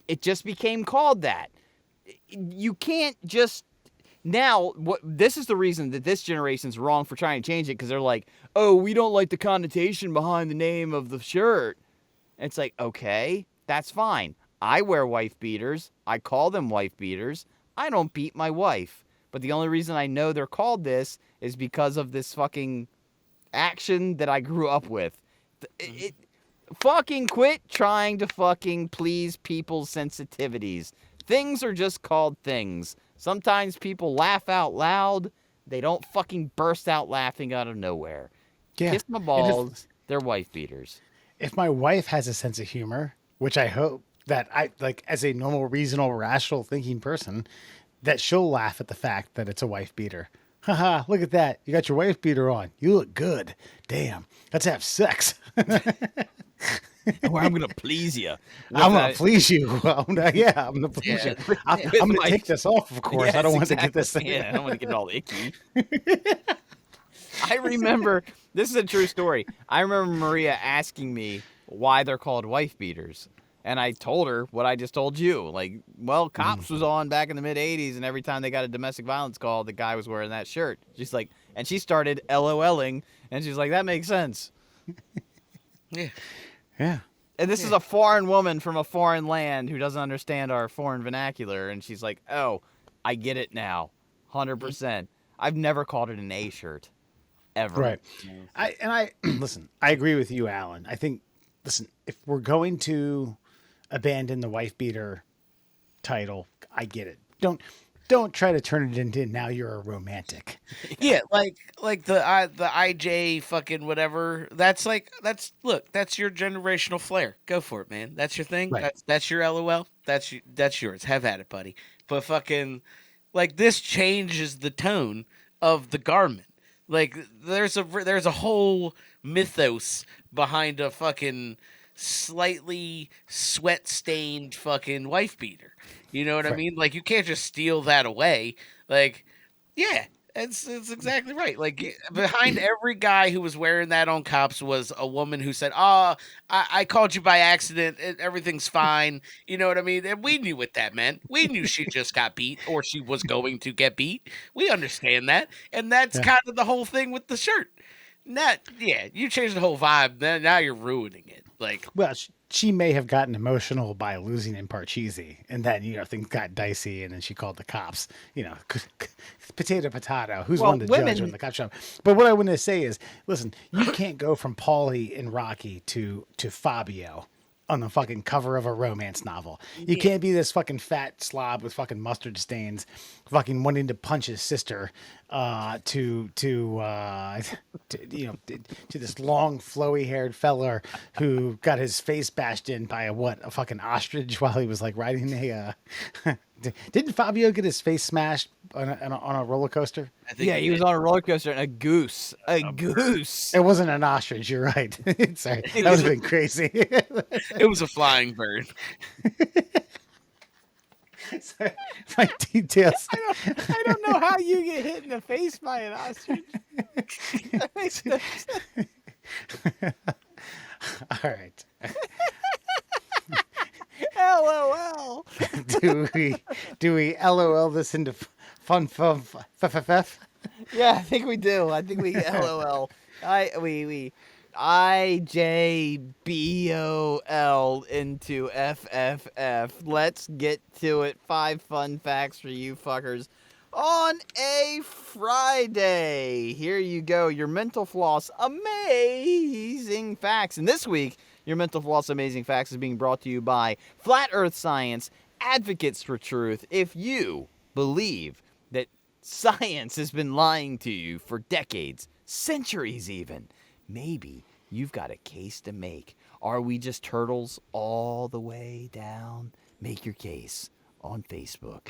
Speaker 2: it just became called that. You can't just... Now, this is the reason that this generation's wrong for trying to change it, because they're like, oh, we don't like the connotation behind the name of the shirt. And it's like, okay, that's fine. I wear wife beaters. I call them wife beaters. I don't beat my wife. But the only reason I know they're called this is because of this fucking action that I grew up with. Fucking quit trying to fucking please people's sensitivities. Things are just called things. Sometimes people laugh out loud. They don't fucking burst out laughing out of nowhere.
Speaker 1: Yeah.
Speaker 2: Kiss my balls. They're wife beaters.
Speaker 1: If my wife has a sense of humor, which I hope that I like as a normal, reasonable, rational thinking person, that she'll laugh at the fact that it's a wife beater. Haha, look at that. You got your wife beater on. You look good. Damn. Let's have sex.
Speaker 2: Or I'm going to please you.
Speaker 1: I'm going to please you. I'm going to please you. I'm going to take this off, of course.
Speaker 2: Yes,
Speaker 1: I don't want to get this thing.
Speaker 2: Yeah, I don't want to get all icky. I remember, this is a true story. I remember Maria asking me why they're called wife beaters. And I told her what I just told you. Like, well, Cops was on back in the mid 80s, and every time they got a domestic violence call, the guy was wearing that shirt. She's like, and she started LOLing, and she's like, that makes sense.
Speaker 3: Yeah.
Speaker 1: Yeah.
Speaker 2: And this is a foreign woman from a foreign land who doesn't understand our foreign vernacular. And she's like, oh, I get it now. 100%. I've never called it an A shirt. Ever.
Speaker 1: Right. I listen, I agree with you, Alan. I think, listen, if we're going to abandon the wife beater title, I get it. Don't try to turn it into now you're a romantic.
Speaker 3: Yeah, like the IJ fucking whatever. That's look, that's your generational flair. Go for it, man. That's your thing.
Speaker 1: Right.
Speaker 3: That's your LOL. That's yours. Have at it, buddy. But fucking like this changes the tone of the garment. Like there's a whole mythos behind a fucking slightly sweat stained fucking wife beater. You know what I
Speaker 1: Right.
Speaker 3: mean? Like you can't just steal that away. Like yeah, it's exactly right. Like behind every guy who was wearing that on Cops was a woman who said, "Oh, I called you by accident. Everything's fine." You know what I mean? And we knew what that meant. We knew she just got beat or she was going to get beat. We understand that, and that's
Speaker 1: Yeah.
Speaker 3: kind of the whole thing with the shirt. Not yeah, you changed the whole vibe. Now you're ruining it. Like
Speaker 1: Well, she may have gotten emotional by losing in Parcheesi, and then things got dicey, and then she called the cops. Potato. Who's
Speaker 2: Well,
Speaker 1: one to judge when
Speaker 2: women.
Speaker 1: the cops show up? But what I want to say is, listen, you can't go from Paulie and Rocky to Fabio on the fucking cover of a romance novel. You can't be this fucking fat slob with fucking mustard stains, fucking wanting to punch his sister, to this long flowy haired fella who got his face bashed in by a fucking ostrich while he was like riding a. Didn't Fabio get his face smashed on a roller coaster?
Speaker 3: I think
Speaker 2: Yeah, he was on a roller coaster and a goose. A goose.
Speaker 1: It wasn't an ostrich. You're right. Sorry, that would have been crazy.
Speaker 3: it was a flying bird.
Speaker 1: Sorry, my details.
Speaker 2: I don't know how you get hit in the face by an ostrich. That makes no sense.
Speaker 1: All right.
Speaker 2: LOL.
Speaker 1: Do we LOL this into fun f?
Speaker 2: Yeah, I think we do. I think we LOL. We IJBOL into FFF. Let's get to it. 5 fun facts for you fuckers on a Friday. Here you go. Your mental floss amazing facts. And this week, your mental floss amazing facts is being brought to you by Flat Earth Science, advocates for truth. If you believe that science has been lying to you for decades, centuries even, maybe you've got a case to make. Are we just turtles all the way down? Make your case on Facebook.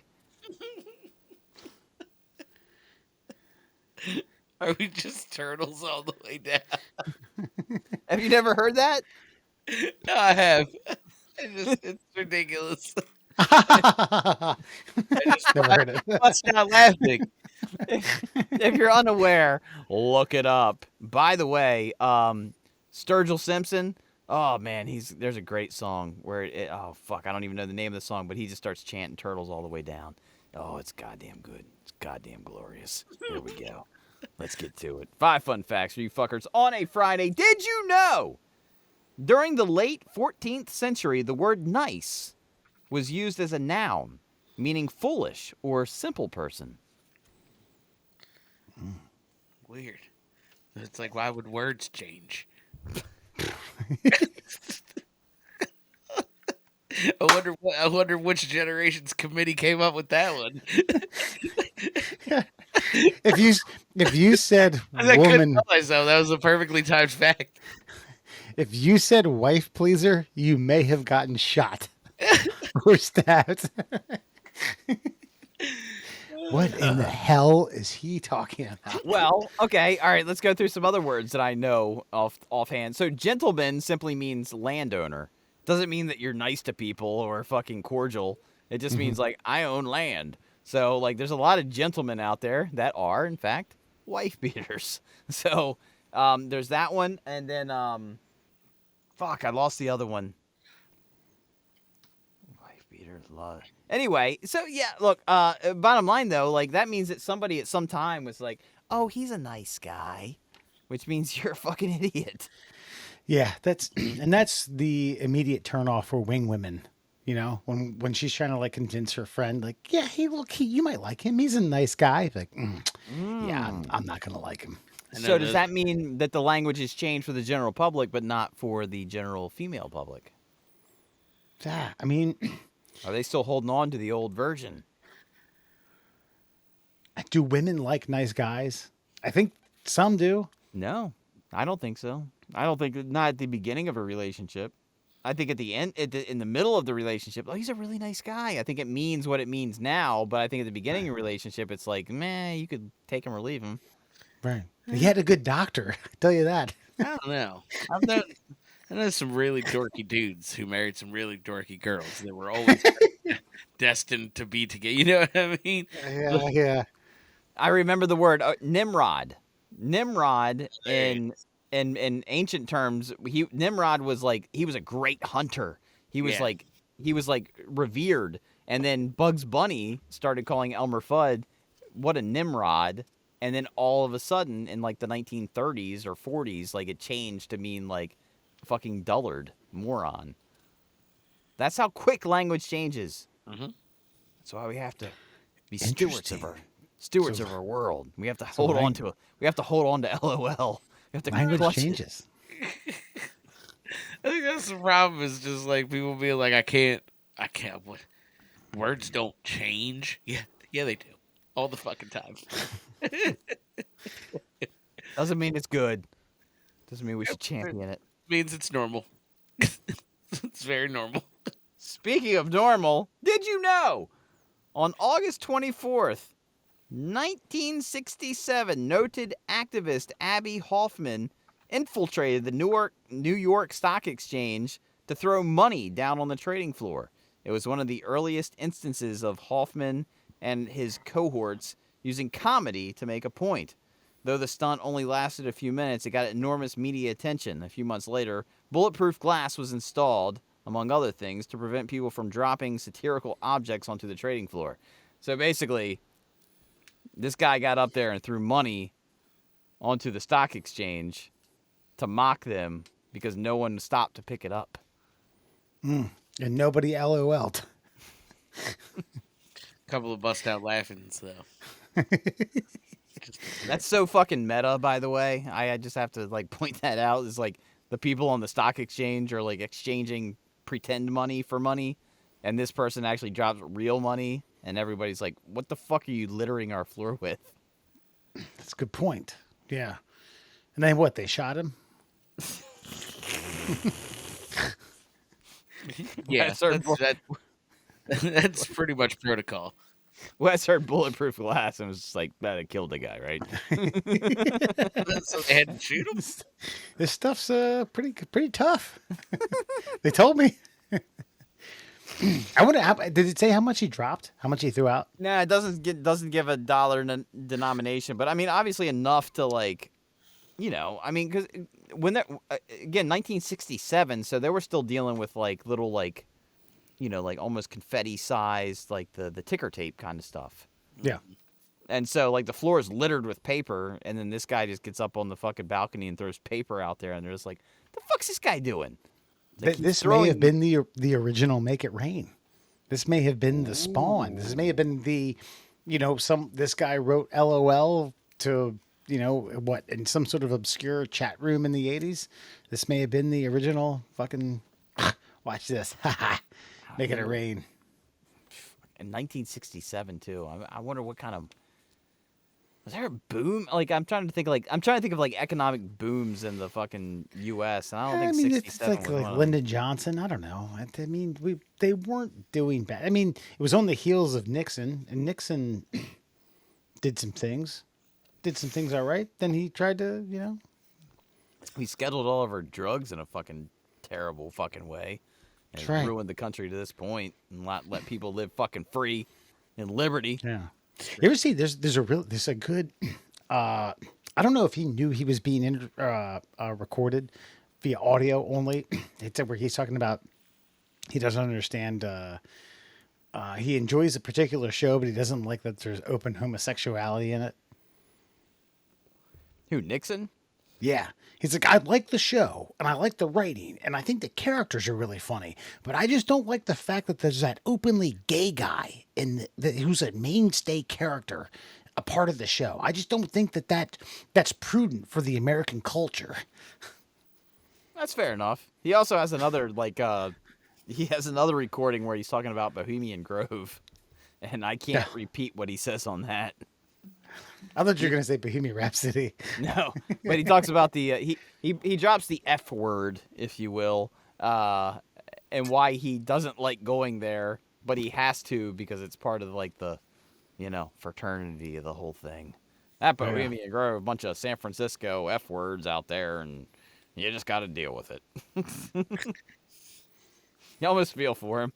Speaker 3: Are we just turtles all the way down?
Speaker 2: Have you never heard that?
Speaker 3: No, I have. It's ridiculous.
Speaker 1: Never heard it.
Speaker 3: Bust out laughing.
Speaker 2: If you're unaware, look it up. By the way, Sturgill Simpson. Oh man, there's a great song where oh fuck, I don't even know the name of the song, but he just starts chanting "Turtles all the way down." Oh, it's goddamn good. It's goddamn glorious. Here we go. Let's get to it. 5 fun facts for you fuckers on a Friday. Did you know? During the late 14th century, the word nice was used as a noun, meaning foolish or simple person.
Speaker 3: Weird. It's like, why would words change? I wonder which generation's committee came up with that one.
Speaker 1: If you said
Speaker 3: I couldn't
Speaker 1: woman,
Speaker 3: realize though that was a perfectly timed fact.
Speaker 1: if you said wife pleaser, you may have gotten shot or stabbed. What in the hell is he talking about?
Speaker 2: Well, okay, all right, let's go through some other words that I know offhand. So gentleman simply means landowner. Doesn't mean that you're nice to people or fucking cordial. It just means like I own land. So like there's a lot of gentlemen out there that are in fact wife beaters. So there's that one, and then fuck, I lost the other one. Wife beaters, love. Anyway, so yeah, look, bottom line though, like that means that somebody at some time was like, "Oh, he's a nice guy," which means you're a fucking idiot.
Speaker 1: Yeah, that's the immediate turnoff for wing women. When she's trying to like convince her friend, like, yeah, you might like him. He's a nice guy. Like, yeah, I'm not gonna like him.
Speaker 2: So does that mean that the language has changed for the general public, but not for the general female public?
Speaker 1: Yeah, I mean,
Speaker 2: Are they still holding on to the old version?
Speaker 1: do women like nice guys? I think some do.
Speaker 2: No, I don't think so. I don't think, not at the beginning of a relationship. I think at the end, in the middle of the relationship, oh, he's a really nice guy. I think it means what it means now, but I think at the beginning of a relationship, it's like, man, you could take him or leave him.
Speaker 1: Right. He had a good doctor. I tell you that.
Speaker 3: I don't know. I know some really dorky dudes who married some really dorky girls that were always destined to be together. You know what I mean?
Speaker 1: Yeah, yeah.
Speaker 2: I remember the word Nimrod. Nimrod in ancient terms, Nimrod was like he was a great hunter. He was like revered. And then Bugs Bunny started calling Elmer Fudd what a Nimrod. And then all of a sudden in like the 1930s or 40s, like it changed to mean like fucking dullard, moron. That's how quick language changes.
Speaker 3: Mm-hmm.
Speaker 2: That's why we have to be stewards of our world. We have to hold on to it. We have to hold on to LOL. We have to
Speaker 1: Language changes.
Speaker 3: I think that's the problem. Is just like people being like, I can't. What? Words don't change. Yeah, they do. All the fucking time.
Speaker 2: Doesn't mean it's good. Doesn't mean we should champion it.
Speaker 3: Means it's normal. It's very normal.
Speaker 2: Speaking of normal, did you know? On August 24th, 1967, noted activist Abby Hoffman infiltrated the New York Stock Exchange to throw money down on the trading floor. It was one of the earliest instances of Hoffman and his cohorts using comedy to make a point. Though the stunt only lasted a few minutes, it got enormous media attention. A few months later, bulletproof glass was installed, among other things, to prevent people from dropping satirical objects onto the trading floor. So basically, this guy got up there and threw money onto the stock exchange to mock them because no one stopped to pick it up.
Speaker 1: And nobody LOL'd.
Speaker 3: Couple of bust out laughings though.
Speaker 2: That's so fucking meta, by the way. I just have to like point that out. Is like the people on the stock exchange are like exchanging pretend money for money, and this person actually drops real money, and everybody's like, "What the fuck are you littering our floor with?"
Speaker 1: That's a good point. Yeah. And then what? They shot him?
Speaker 3: Yeah, that's pretty much protocol.
Speaker 2: Wes heard bulletproof glass and was just like, that killed the guy, right?
Speaker 3: So they had to shoot him?
Speaker 1: This stuff's pretty tough. They told me. I wonder, did it say how much he dropped? How much he threw out?
Speaker 2: Nah, it doesn't give a dollar denomination, but I mean, obviously enough to like, you know, I mean, because when they're again 1967, so they were still dealing with like little like, you know, like almost confetti sized like the ticker tape kind of stuff.
Speaker 1: Yeah.
Speaker 2: And so like the floor is littered with paper, and then this guy just gets up on the fucking balcony and throws paper out there, and they're just like, the fuck's this guy doing? Like,
Speaker 1: this may have been the original Make It Rain. This may have been the spawn. This may have been the, you know, this guy wrote LOL to, you know, what, in some sort of obscure chat room in the 80s. This may have been the original fucking, watch this. Making it rain.
Speaker 2: In 1967 too. I wonder what kind of, was there a boom? Like I'm trying to think of like economic booms in the fucking U.S. and I don't think 67
Speaker 1: it's
Speaker 2: was
Speaker 1: like
Speaker 2: one
Speaker 1: Lyndon Johnson. I don't know. I mean, they weren't doing bad. I mean, it was on the heels of Nixon, and Nixon did some things all right. Then he tried to, you know,
Speaker 2: We scheduled all of our drugs in a fucking terrible fucking way. And
Speaker 1: That's right.
Speaker 2: ruined the country to this point and let people live fucking free in liberty.
Speaker 1: Yeah. You ever see there's a good I don't know if he knew he was being recorded via audio only. It's where he's talking about he doesn't understand he enjoys a particular show, but he doesn't like that there's open homosexuality in it.
Speaker 2: Who, Nixon?
Speaker 1: Yeah. He's like, I like the show and I like the writing and I think the characters are really funny, but I just don't like the fact that there's that openly gay guy who's a mainstay character, a part of the show. I just don't think that's prudent for the American culture.
Speaker 2: That's fair enough. He also has another recording where he's talking about Bohemian Grove, and I can't repeat what he says on that.
Speaker 1: I thought you were going to say Bohemian Rhapsody.
Speaker 2: No, but he talks about the he drops the F word, if you will, and why he doesn't like going there, but he has to because it's part of like the, fraternity of the whole thing. That Bohemian Grove, a bunch of San Francisco F words out there, and you just got to deal with it. You almost feel for him.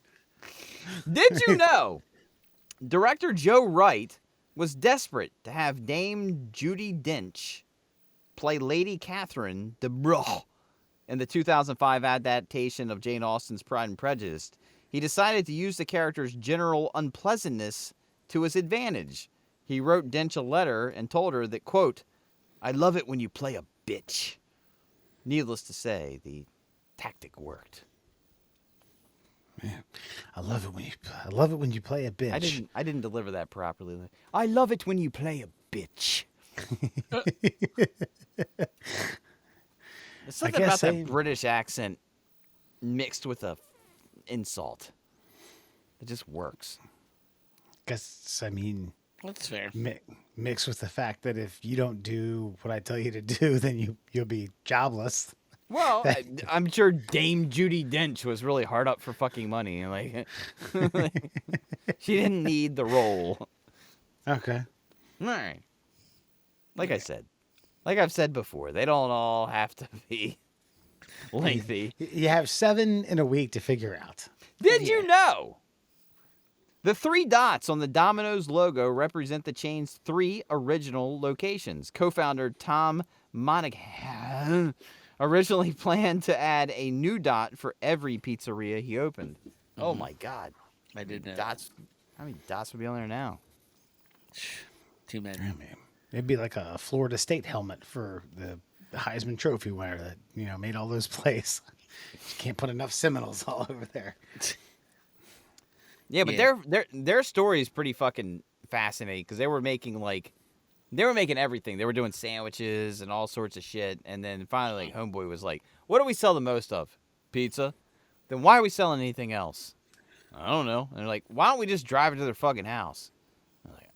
Speaker 2: Did you know director Joe Wright was desperate to have Dame Judi Dench play Lady Catherine de Bourgh in the 2005 adaptation of Jane Austen's Pride and Prejudice? He decided to use the character's general unpleasantness to his advantage. He wrote Dench a letter and told her that, quote, "I love it when you play a bitch." Needless to say, the tactic worked.
Speaker 1: Man, I love it when you play a bitch.
Speaker 2: I didn't deliver that properly. I love it when you play a bitch. There's something about that British accent mixed with a insult. It just works.
Speaker 1: Guess I mean
Speaker 3: That's fair.
Speaker 1: Mixed with the fact that if you don't do what I tell you to do, then you'll be jobless.
Speaker 2: Well, I'm sure Dame Judi Dench was really hard up for fucking money. Like, she didn't need the role.
Speaker 1: Okay.
Speaker 2: All right. Like I've said before, they don't all have to be lengthy.
Speaker 1: You have 7 in a week to figure out.
Speaker 2: Did you know the 3 dots on the Domino's logo represent the chain's 3 original locations? Co-founder Tom Monaghan originally planned to add a new dot for every pizzeria he opened. Mm-hmm. Oh my God.
Speaker 3: I did know.
Speaker 2: Dots. How many dots would be on there now?
Speaker 3: Too many.
Speaker 1: I mean, it'd be like a Florida State helmet for the Heisman Trophy winner that, made all those plays. You can't put enough Seminoles all over there.
Speaker 2: Yeah, but their story is pretty fucking fascinating because they were making everything. They were doing sandwiches and all sorts of shit. And then finally, like, Homeboy was like, "What do we sell the most of? Pizza. Then why are we selling anything else?" "I don't know." And they're like, "Why don't we just drive it to their fucking house?" I'm like,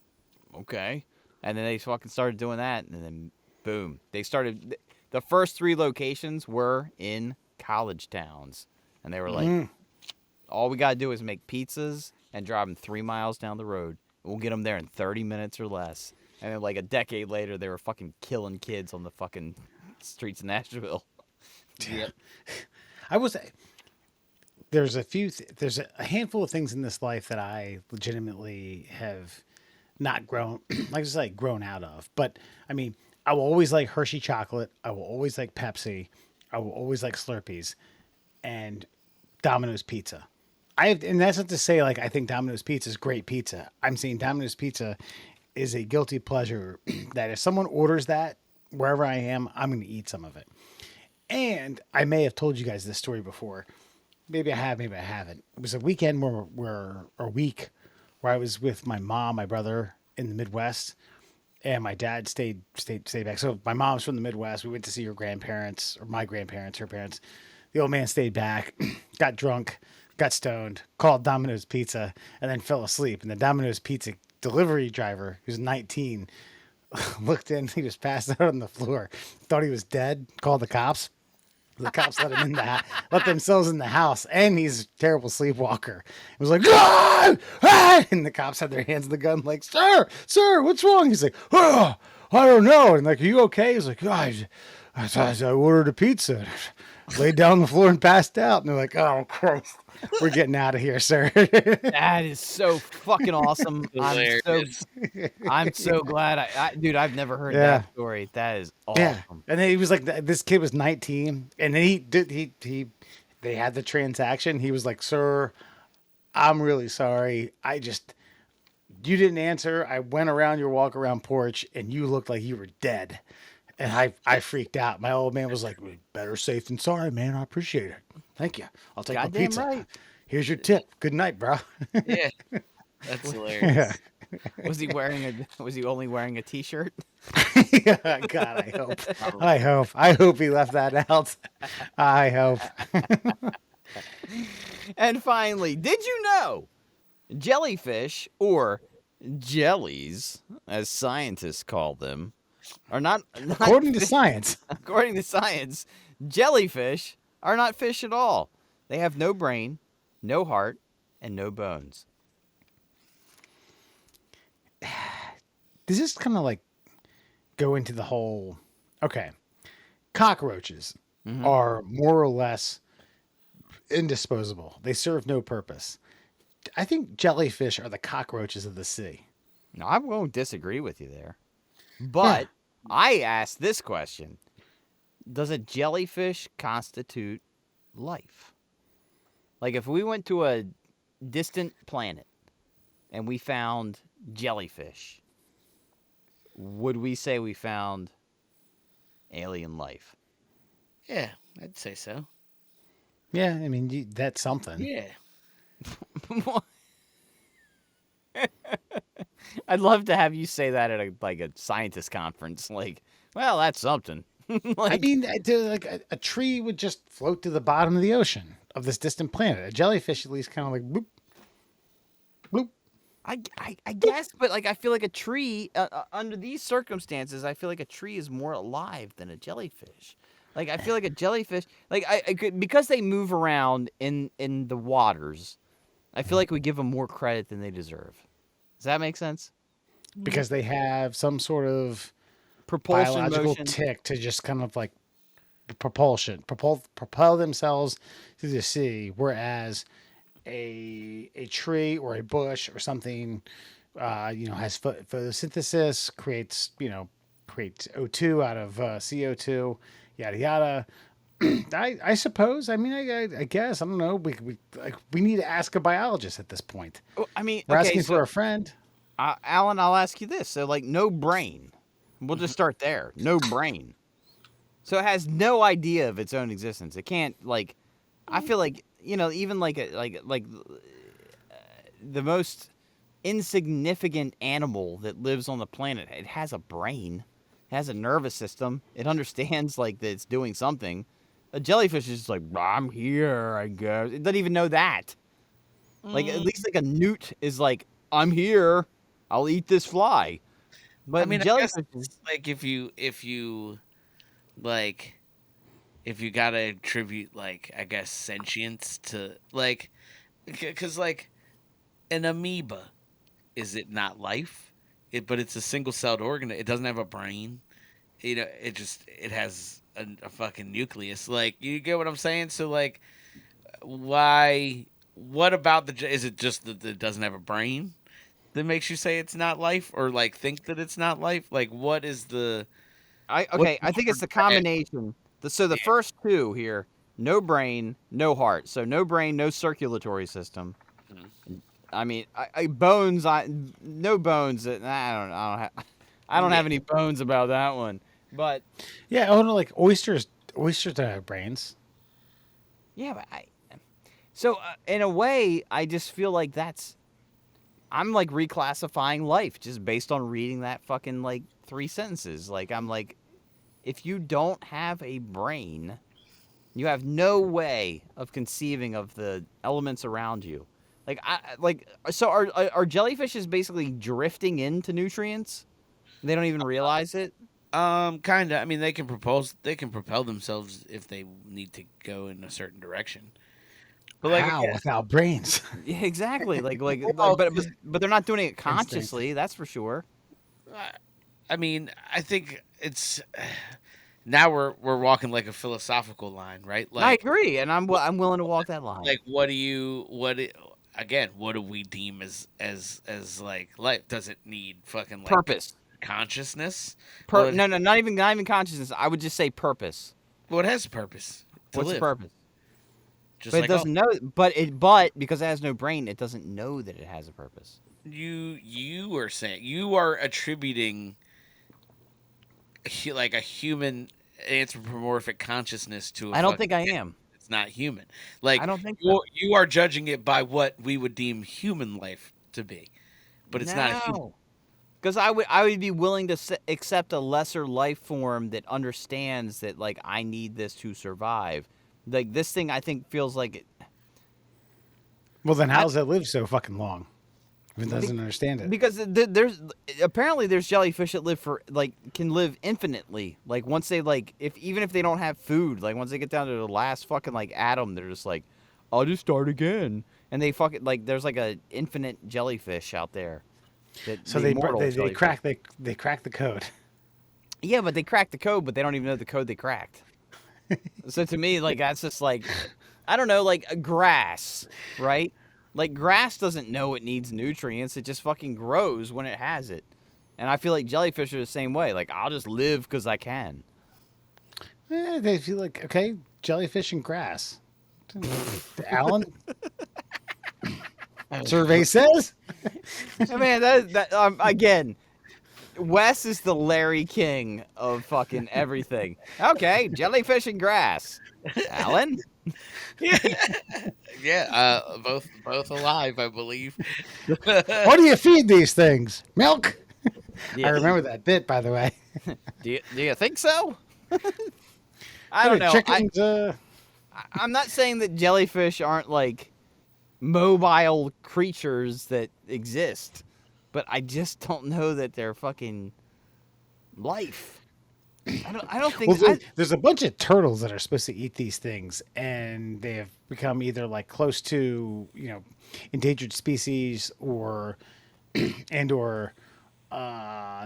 Speaker 2: "Okay." And then they fucking started doing that. And then, boom. They started. The first 3 locations were in college towns. And they were like, all we got to do is make pizzas and drive them 3 miles down the road. We'll get them there in 30 minutes or less. And then, like, a decade later, they were fucking killing kids on the fucking streets of Nashville.
Speaker 1: Yeah. I will say, there's a handful of things in this life that I legitimately have not grown, grown out of. But, I mean, I will always like Hershey chocolate. I will always like Pepsi. I will always like Slurpees. And Domino's pizza. And that's not to say, like, I think Domino's pizza is great pizza. I'm saying Domino's pizza is a guilty pleasure that if someone orders that wherever I am, I'm going to eat some of it. And I may have told you guys this story before. Maybe I have, maybe I haven't. It was a weekend where I was with my mom, my brother in the Midwest, and my dad stayed back. So my mom's from the Midwest. We went to see her grandparents, or my grandparents, her parents. The old man stayed back, got drunk, got stoned, called Domino's Pizza, and then fell asleep. And the Domino's Pizza delivery driver, who's 19, looked in. He was passed out on the floor, thought he was dead, called the cops. The cops let themselves in the house, and he's a terrible sleepwalker. It was like, "Ah! Ah!" And the cops had their hands on the gun, like, sir, what's wrong?" He's like, "Oh, I don't know." And like, "Are you okay?" He's like, "God, I ordered a pizza, laid down on the floor and passed out." And they're like, "Oh Christ, we're getting out of here, sir."
Speaker 2: That is so fucking awesome. I'm so glad. Dude, I've never heard that story. That is awesome.
Speaker 1: Yeah. And then he was like, this kid was 19, and then they had the transaction. He was like, "Sir, I'm really sorry. You didn't answer. I went around your walk around porch and you looked like you were dead." And I freaked out. My old man was like, "Better safe than sorry, man. I appreciate it. Thank you. I'll take my pizza.
Speaker 2: Right.
Speaker 1: Here's your tip. Good night, bro."
Speaker 3: Yeah. That's hilarious.
Speaker 2: Was he only wearing a t-shirt?
Speaker 1: Yeah, God, I hope he left that out. I hope.
Speaker 2: And finally, did you know jellyfish, or jellies, as scientists call them, are not
Speaker 1: according to science.
Speaker 2: According to science, jellyfish are not fish at all. They have no brain, no heart, and no bones.
Speaker 1: Does this kind of like go into the whole? Okay, cockroaches are more or less indisposable. They serve no purpose. I think jellyfish are the cockroaches of the sea.
Speaker 2: Now, I won't disagree with you there.
Speaker 1: Yeah.
Speaker 2: But I asked this question. Does a jellyfish constitute life? Like if we went to a distant planet and we found jellyfish, would we say we found alien life?
Speaker 3: Yeah, I'd say so.
Speaker 1: Yeah, I mean that's something.
Speaker 3: Yeah.
Speaker 2: I'd love to have you say that at a scientist conference. Like, well, that's something.
Speaker 1: I mean, like a tree would just float to the bottom of the ocean of this distant planet. A jellyfish, at least, kind of like bloop, bloop.
Speaker 2: I guess, but like I feel like a tree under these circumstances, I feel like a tree is more alive than a jellyfish. Like I feel like a jellyfish, like I could, because they move around in the waters. I feel like we give them more credit than they deserve. Does that make sense?
Speaker 1: Because they have some sort of
Speaker 2: Propulsion
Speaker 1: biological
Speaker 2: motion.
Speaker 1: tick to just kind of like propel themselves through the sea, whereas a tree or a bush or something, has photosynthesis, creates O2 out of CO2, yada yada. I suppose. I mean, I guess I don't know. We need to ask a biologist at this point.
Speaker 2: Oh, I mean,
Speaker 1: We're
Speaker 2: okay,
Speaker 1: asking
Speaker 2: so,
Speaker 1: for a friend.
Speaker 2: Alan, I'll ask you this. So, like, no brain. We'll just start there. No brain. So it has no idea of its own existence. It can't like. I feel like even like the most insignificant animal that lives on the planet. It has a brain. It has a nervous system. It understands like that it's doing something. A jellyfish is just like, I'm here, I guess. It doesn't even know that. Like at least like a newt is like, I'm here. I'll eat this fly. But
Speaker 3: I mean, I
Speaker 2: jellyfish
Speaker 3: guess
Speaker 2: is
Speaker 3: like if you gotta attribute like I guess sentience to like, because like an amoeba, is it not life? But it's a single-celled organ. It doesn't have a brain. It has a fucking nucleus. Like, you get what I'm saying? So like, why? What about is it just that it doesn't have a brain that makes you say it's not life, or like think that it's not life? Like, what is the?
Speaker 2: I think it's the combination. So the first two here, no brain, no heart. So no brain, no circulatory system. I mean, bones. No bones. I don't have any bones about that one. But
Speaker 1: Yeah, oh no, like oysters. Oysters don't have brains.
Speaker 2: yeah, but so in a way, I just feel like I'm like reclassifying life just based on reading that fucking like 3 sentences. Like I'm like, if you don't have a brain, you have no way of conceiving of the elements around you. So are jellyfishes basically drifting into nutrients? They don't even realize it.
Speaker 3: Kinda. I mean, they can propel themselves if they need to go in a certain direction. But like,
Speaker 1: How without brains?
Speaker 2: Yeah, exactly.
Speaker 3: Well,
Speaker 2: But they're not doing it consciously. That's for sure.
Speaker 3: I mean, I think it's now we're walking like a philosophical line, right?
Speaker 2: I
Speaker 3: Like,
Speaker 2: agree, and I'm willing to walk that line.
Speaker 3: like what do we deem as like life? Does it need fucking like
Speaker 2: Purpose.
Speaker 3: consciousness?
Speaker 2: No, not even consciousness. I would just say purpose.
Speaker 3: Well, it has a purpose. To
Speaker 2: What's
Speaker 3: live.
Speaker 2: the purpose?
Speaker 3: Just
Speaker 2: But
Speaker 3: like
Speaker 2: it doesn't know. But because it has no brain, it doesn't know that it has a purpose.
Speaker 3: you are saying you are attributing like a human anthropomorphic consciousness to a
Speaker 2: I don't
Speaker 3: fucking
Speaker 2: think I am.
Speaker 3: It's not human. Like
Speaker 2: I don't think so.
Speaker 3: you are judging it by what we would deem human life to be, but it's not human.
Speaker 2: Because I would be willing to accept a lesser life form that understands that like I need this to survive. Like this thing, I think feels like it.
Speaker 1: Well, then how does it live so fucking long? If it doesn't understand it.
Speaker 2: Because there's jellyfish that live can live infinitely. Like once they even if they don't have food, like once they get down to the last fucking like atom, they're just like, I'll just start again. And they fucking like there's like a infinite jellyfish out there.
Speaker 1: So
Speaker 2: The immortal
Speaker 1: they
Speaker 2: jellyfish.
Speaker 1: crack the code.
Speaker 2: Yeah, but they cracked the code, but they don't even know the code they cracked. So to me, like that's just like, I don't know, like grass, right? Like grass doesn't know it needs nutrients; it just fucking grows when it has it. And I feel like jellyfish are the same way. Like I'll just live because I can.
Speaker 1: They feel like okay, jellyfish and grass. Alan, survey says.
Speaker 2: I mean, that again. Wes is the Larry King of fucking everything. Okay, jellyfish and grass. Alan?
Speaker 3: Yeah, both alive, I believe.
Speaker 1: What do you feed these things? Milk.
Speaker 2: Yeah.
Speaker 1: I remember that bit, by the way.
Speaker 2: Do you think so? I
Speaker 1: What
Speaker 2: don't
Speaker 1: are
Speaker 2: know.
Speaker 1: chickens?
Speaker 2: I'm not saying that jellyfish aren't like mobile creatures that exist, but I just don't know that they're fucking life. I don't think
Speaker 1: Well, there's a bunch of turtles that are supposed to eat these things, and they have become either like close to endangered species or or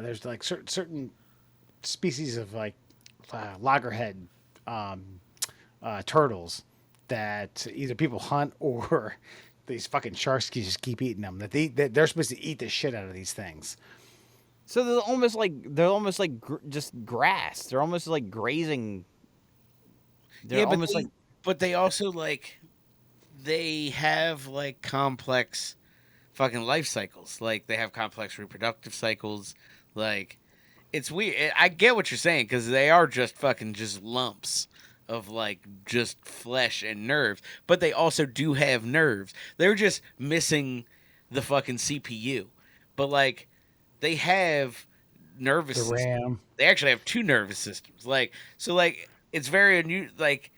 Speaker 1: there's like certain species of like loggerhead turtles that either people hunt or these fucking sharks just keep eating them. That they're supposed to eat the shit out of these things.
Speaker 2: so they're almost like just grass. They're almost like grazing. They're
Speaker 3: Yeah, but
Speaker 2: almost like
Speaker 3: they also like they have like complex fucking life cycles. Like they have complex reproductive cycles. Like it's weird. I get what you're saying because they are just fucking just lumps of like just flesh and nerves, but they also do have nerves. They're just missing the fucking CPU. But like they have nervous
Speaker 1: The
Speaker 3: systems.
Speaker 1: ram.
Speaker 3: They actually have two nervous systems. Like so like it's very unusual. Like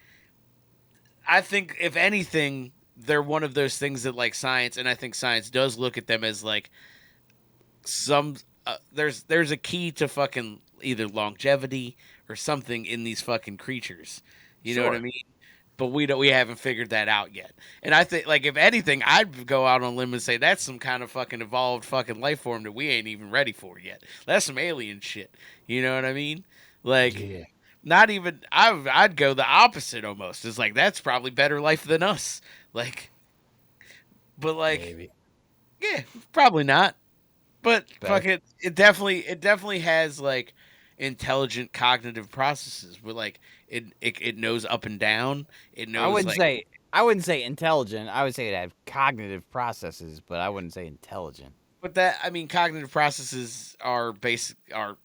Speaker 3: I think if anything they're one of those things that like science, and I think science does look at them as like some there's a key to fucking either longevity or something in these fucking creatures. You know what I
Speaker 2: Sure.
Speaker 3: mean? But we haven't figured that out yet. And I think like if anything, I'd go out on a limb and say that's some kind of fucking evolved fucking life form that we ain't even ready for yet. That's some alien shit. You know what I mean? Like
Speaker 1: Yeah.
Speaker 3: not even I'd go the opposite almost. It's like that's probably better life than us. Like but like
Speaker 1: Maybe.
Speaker 3: yeah, probably not. But
Speaker 2: Better.
Speaker 3: fuck it, it definitely has like intelligent cognitive processes. But like it knows up and down. It knows
Speaker 2: I wouldn't say intelligent. I would say it have cognitive processes, but I wouldn't say intelligent.
Speaker 3: but that I mean cognitive processes are basic are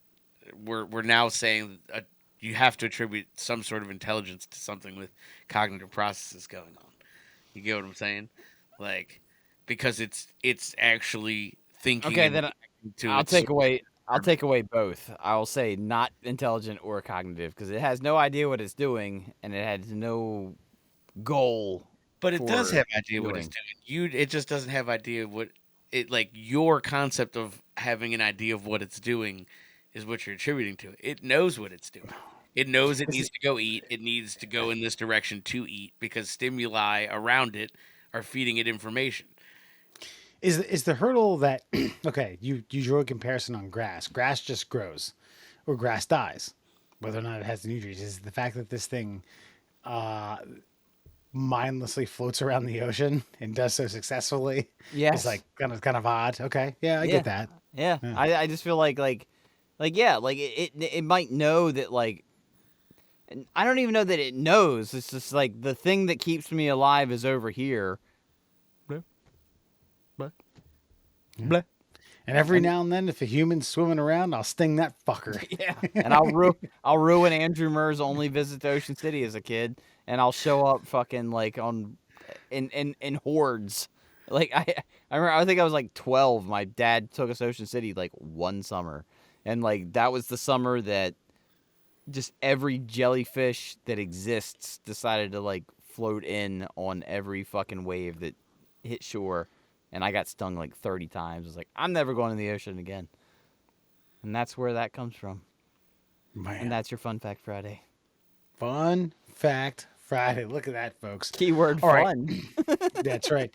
Speaker 3: we're now saying you have to attribute some sort of intelligence to something with cognitive processes going on. You get what I'm saying? Like because it's actually thinking
Speaker 2: Okay,
Speaker 3: and
Speaker 2: then
Speaker 3: reacting to
Speaker 2: I'll
Speaker 3: its
Speaker 2: take away I'll take away both. I'll say not intelligent or cognitive because it has no idea what it's doing and it has no goal
Speaker 3: But it does
Speaker 2: for
Speaker 3: have idea what it's doing. It just doesn't have idea what it like your concept of having an idea of what it's doing is what you're attributing to it. It knows what it's doing. It knows it needs to go eat. It needs to go in this direction to eat because stimuli around it are feeding it information.
Speaker 1: Is the hurdle that okay? You drew a comparison on grass. Grass just grows, or grass dies, whether or not it has the nutrients. Is the fact that this thing mindlessly floats around the ocean and does so successfully
Speaker 2: Yes.
Speaker 1: is like kind of odd. Okay, yeah, I get that.
Speaker 2: Yeah. I just feel like yeah, like it might know that like and I don't even know that it knows. It's just like the thing that keeps me alive is over here. Blah, blah, blah.
Speaker 1: And every now and then, if a human's swimming around, I'll sting that fucker.
Speaker 2: Yeah, and I'll ruin Andrew Murr's only visit to Ocean City as a kid, and I'll show up fucking like on in hordes. Like I remember I think I was like 12. My dad took us to Ocean City like one summer, and like that was the summer that just every jellyfish that exists decided to like float in on every fucking wave that hit shore, and I got stung like 30 times. I was like, I'm never going in the ocean again. And that's where that comes from.
Speaker 1: Man,
Speaker 2: And that's your Fun Fact Friday.
Speaker 1: Fun Fact Friday. Look at that, folks.
Speaker 2: Keyword
Speaker 1: All right.
Speaker 2: fun.
Speaker 1: That's right.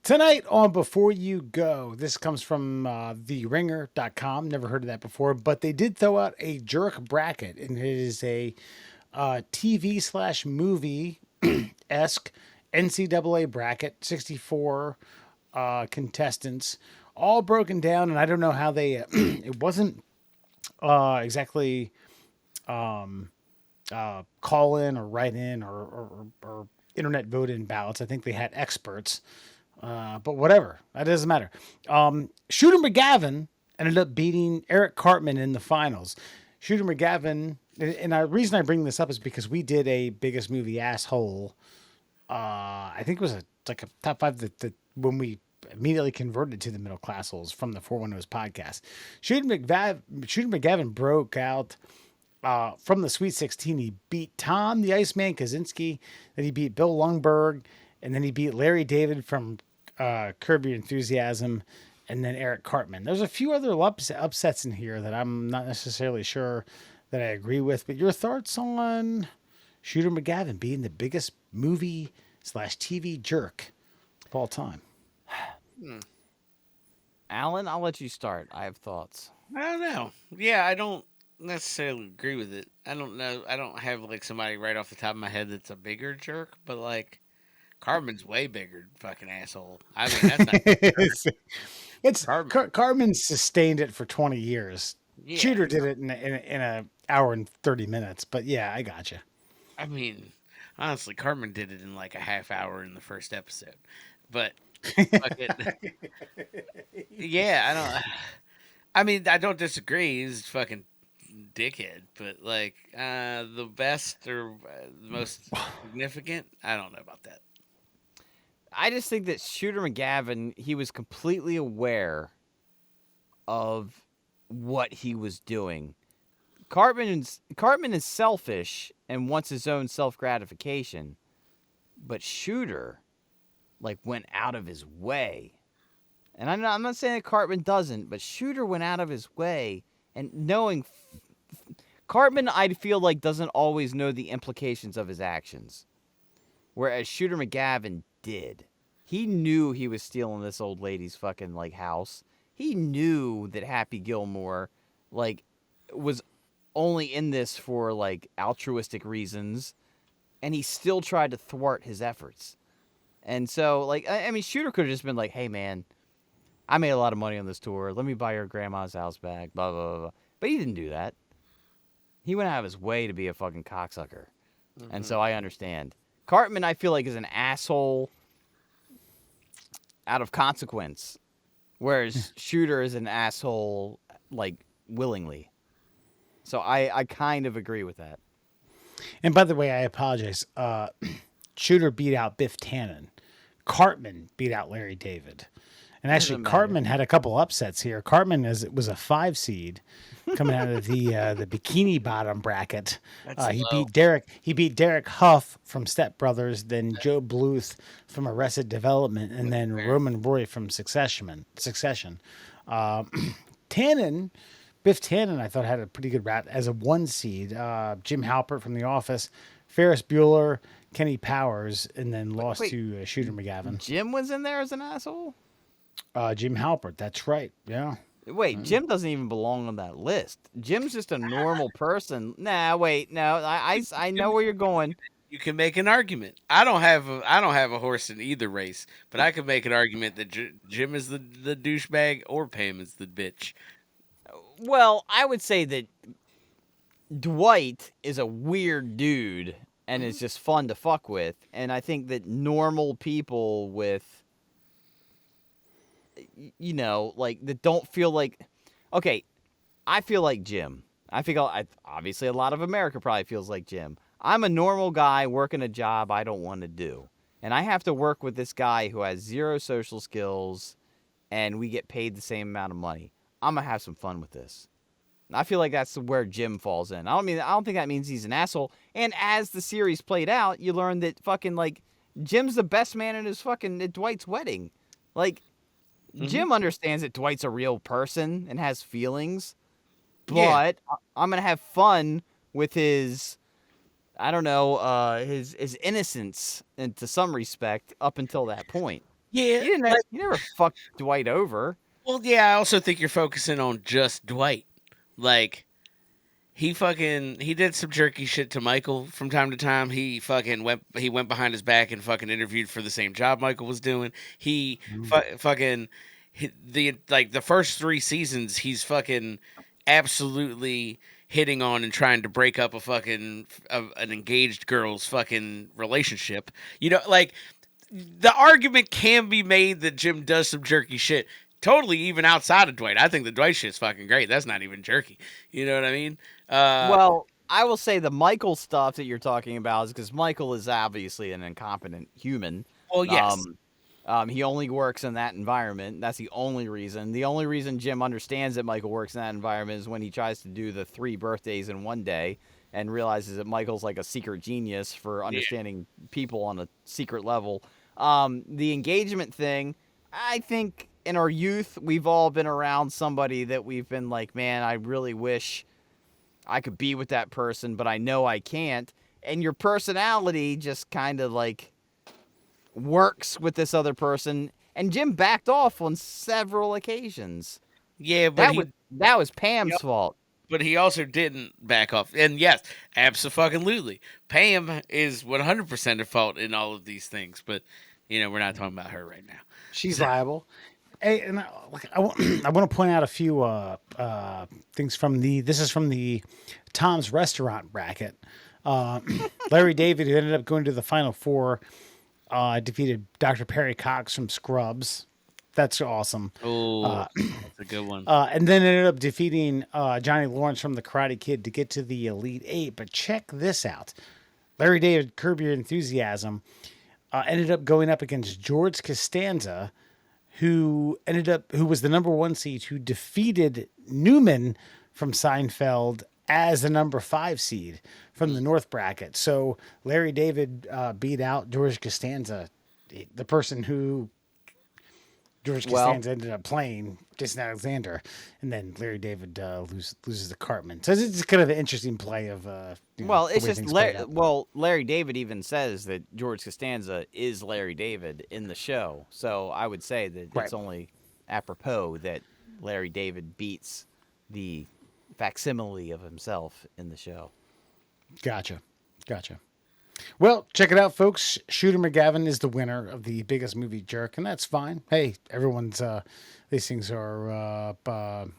Speaker 1: Tonight on Before You Go, this comes from theringer.com. Never heard of that before, but they did throw out a jerk bracket, and it is a TV/movie esque NCAA bracket, 64 contestants, all broken down. And I don't know how they, it wasn't exactly call in or write in or internet vote in ballots. I think they had experts. But whatever, that doesn't matter. Shooter McGavin ended up beating Eric Cartman in the finals. Shooter McGavin, and the reason I bring this up is because we did a biggest movie asshole. I think it was like a top five that when we immediately converted to the middle class holes from the 410s podcast. Shooter McGavin broke out from the Sweet 16. He beat Tom the Iceman Kaczynski, then he beat Bill Lundberg, and then he beat Larry David from Curb Your Enthusiasm, and then Eric Cartman. There's a few other upsets in here that I'm not necessarily sure that I agree with, but your thoughts on Shooter McGavin being the biggest movie/TV jerk of all time?
Speaker 2: Alan, I'll let you start. I have thoughts.
Speaker 3: I don't know. Yeah, I don't necessarily agree with it. I don't know. I don't have like somebody right off the top of my head that's a bigger jerk, but like Cartman's way bigger, fucking asshole. I mean, that's not.
Speaker 1: It's
Speaker 3: Cartman.
Speaker 1: Cartman sustained it for 20 years.
Speaker 3: Yeah.
Speaker 1: Shooter did it in a hour and 30 minutes. But yeah, I gotcha.
Speaker 3: I mean, honestly, Cartman did it in like a half hour in the first episode. But fuck it. Yeah, I don't. I mean, I don't disagree. He's a fucking dickhead, but like the best or the most significant, I don't know about that.
Speaker 2: I just think that Shooter McGavin, he was completely aware of what he was doing. Cartman is selfish and wants his own self-gratification, but Shooter, like, went out of his way. And I'm not saying that Cartman doesn't, but Shooter went out of his way, and knowing Cartman, I feel like, doesn't always know the implications of his actions, whereas Shooter McGavin did. He knew he was stealing this old lady's fucking like house. He knew that Happy Gilmore like was only in this for like altruistic reasons, and he still tried to thwart his efforts. And so like I mean Shooter could have just been like, "Hey man, I made a lot of money on this tour. Let me buy your grandma's house back." Blah blah blah. Blah. But he didn't do that. He went out of his way to be a fucking cocksucker. Mm-hmm. And so I understand. Cartman, I feel like, is an asshole out of consequence, whereas Shooter is an asshole, like, willingly. So I kind of agree with that.
Speaker 1: And by the way, I apologize. Shooter beat out Biff Tannen. Cartman beat out Larry David. And actually, Cartman had a couple upsets here. Cartman was a 5 seed coming out of the Bikini Bottom bracket. He beat Derek Huff from Step Brothers, then Joe Bluth from Arrested Development, and then Roman Roy from Succession. Biff Tannen, I thought had a pretty good rap as a 1 seed. Jim Halpert from The Office, Ferris Bueller, Kenny Powers, and then lost to Shooter McGavin.
Speaker 2: Jim was in there as an asshole?
Speaker 1: Jim Halpert, that's right. Yeah.
Speaker 2: Wait, Jim doesn't even belong on that list. Jim's just a normal person. Nah, wait, no, I know where you're going.
Speaker 3: You can make an argument. I don't have a horse in either race, but I could make an argument that Jim is the douchebag or Pam is the bitch.
Speaker 2: Well, I would say that Dwight is a weird dude and is just fun to fuck with, and I think that normal people with, you know, like, that don't feel like, okay, I feel like Jim. Obviously a lot of America probably feels like Jim. I'm a normal guy working a job I don't want to do, and I have to work with this guy who has 0 social skills, and we get paid the same amount of money. I'm gonna have some fun with this. I feel like that's where Jim falls in. I don't think that means he's an asshole. And as the series played out, you learn that fucking, like, Jim's the best man at Dwight's wedding. Like, Jim understands that Dwight's a real person and has feelings, but I'm going to have fun with his I don't know, his innocence into some respect up until that point.
Speaker 3: Yeah,
Speaker 2: You never fucked Dwight over.
Speaker 3: well, yeah. I also think you're focusing on just Dwight. Like he did some jerky shit to Michael from time to time. He went behind his back and fucking interviewed for the same job Michael was doing. He fucking the first 3 seasons he's fucking absolutely hitting on and trying to break up an engaged girl's fucking relationship. You know, like the argument can be made that Jim does some jerky shit. Totally, even outside of Dwight. I think the Dwight shit's fucking great. That's not even jerky. You know what I mean?
Speaker 2: Well, I will say the Michael stuff that you're talking about is because Michael is obviously an incompetent human.
Speaker 3: Well, yes.
Speaker 2: He only works in that environment. That's the only reason. The only reason Jim understands that Michael works in that environment is when he tries to do the 3 birthdays in one day and realizes that Michael's like a secret genius for understanding people on a secret level. The engagement thing, I think in our youth, we've all been around somebody that we've been like, man, I really wish I could be with that person, but I know I can't. And your personality just kind of like works with this other person. And Jim backed off on several occasions.
Speaker 3: Yeah, but
Speaker 2: that was Pam's fault.
Speaker 3: But he also didn't back off. And yes, absolutely. Pam is 100% at fault in all of these things. But, we're not talking about her right now.
Speaker 1: She's liable. Hey, and I want to point out a few things from this is from the Tom's Restaurant bracket. Larry David, who ended up going to the Final Four, defeated Dr. Perry Cox from Scrubs. That's awesome.
Speaker 3: Oh, that's a good one.
Speaker 1: And then ended up defeating Johnny Lawrence from The Karate Kid to get to the Elite Eight. But check this out. Larry David, Curb Your Enthusiasm, ended up going up against George Costanza, who was the number 1 seed, who defeated Newman from Seinfeld as the number 5 seed from the North bracket. So Larry David beat out George Costanza, the person who George Costanza ended up playing, Jason Alexander, and then Larry David loses the Cartman. So it's kind of an interesting play of.
Speaker 2: It's just Larry David even says that George Costanza is Larry David in the show. So I would say that it's only apropos that Larry David beats the facsimile of himself in the show.
Speaker 1: Gotcha. Well, check it out, folks. Shooter McGavin is the winner of the Biggest Movie Jerk, and that's fine. Hey, everyone's these things are to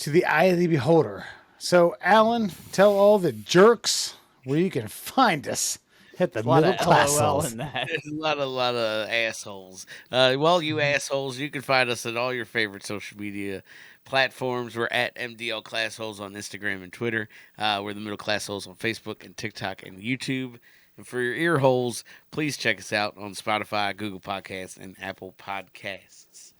Speaker 1: the eye of the beholder. So, Alan, tell all the jerks where you can find us. Hit the middle class
Speaker 2: in that.
Speaker 3: There's a lot of assholes. You assholes, you can find us at all your favorite social media platforms. We're at MDL Classholes on Instagram and Twitter. We're the Middle Class Holes on Facebook and TikTok and YouTube. And for your ear holes, please check us out on Spotify, Google Podcasts, and Apple Podcasts.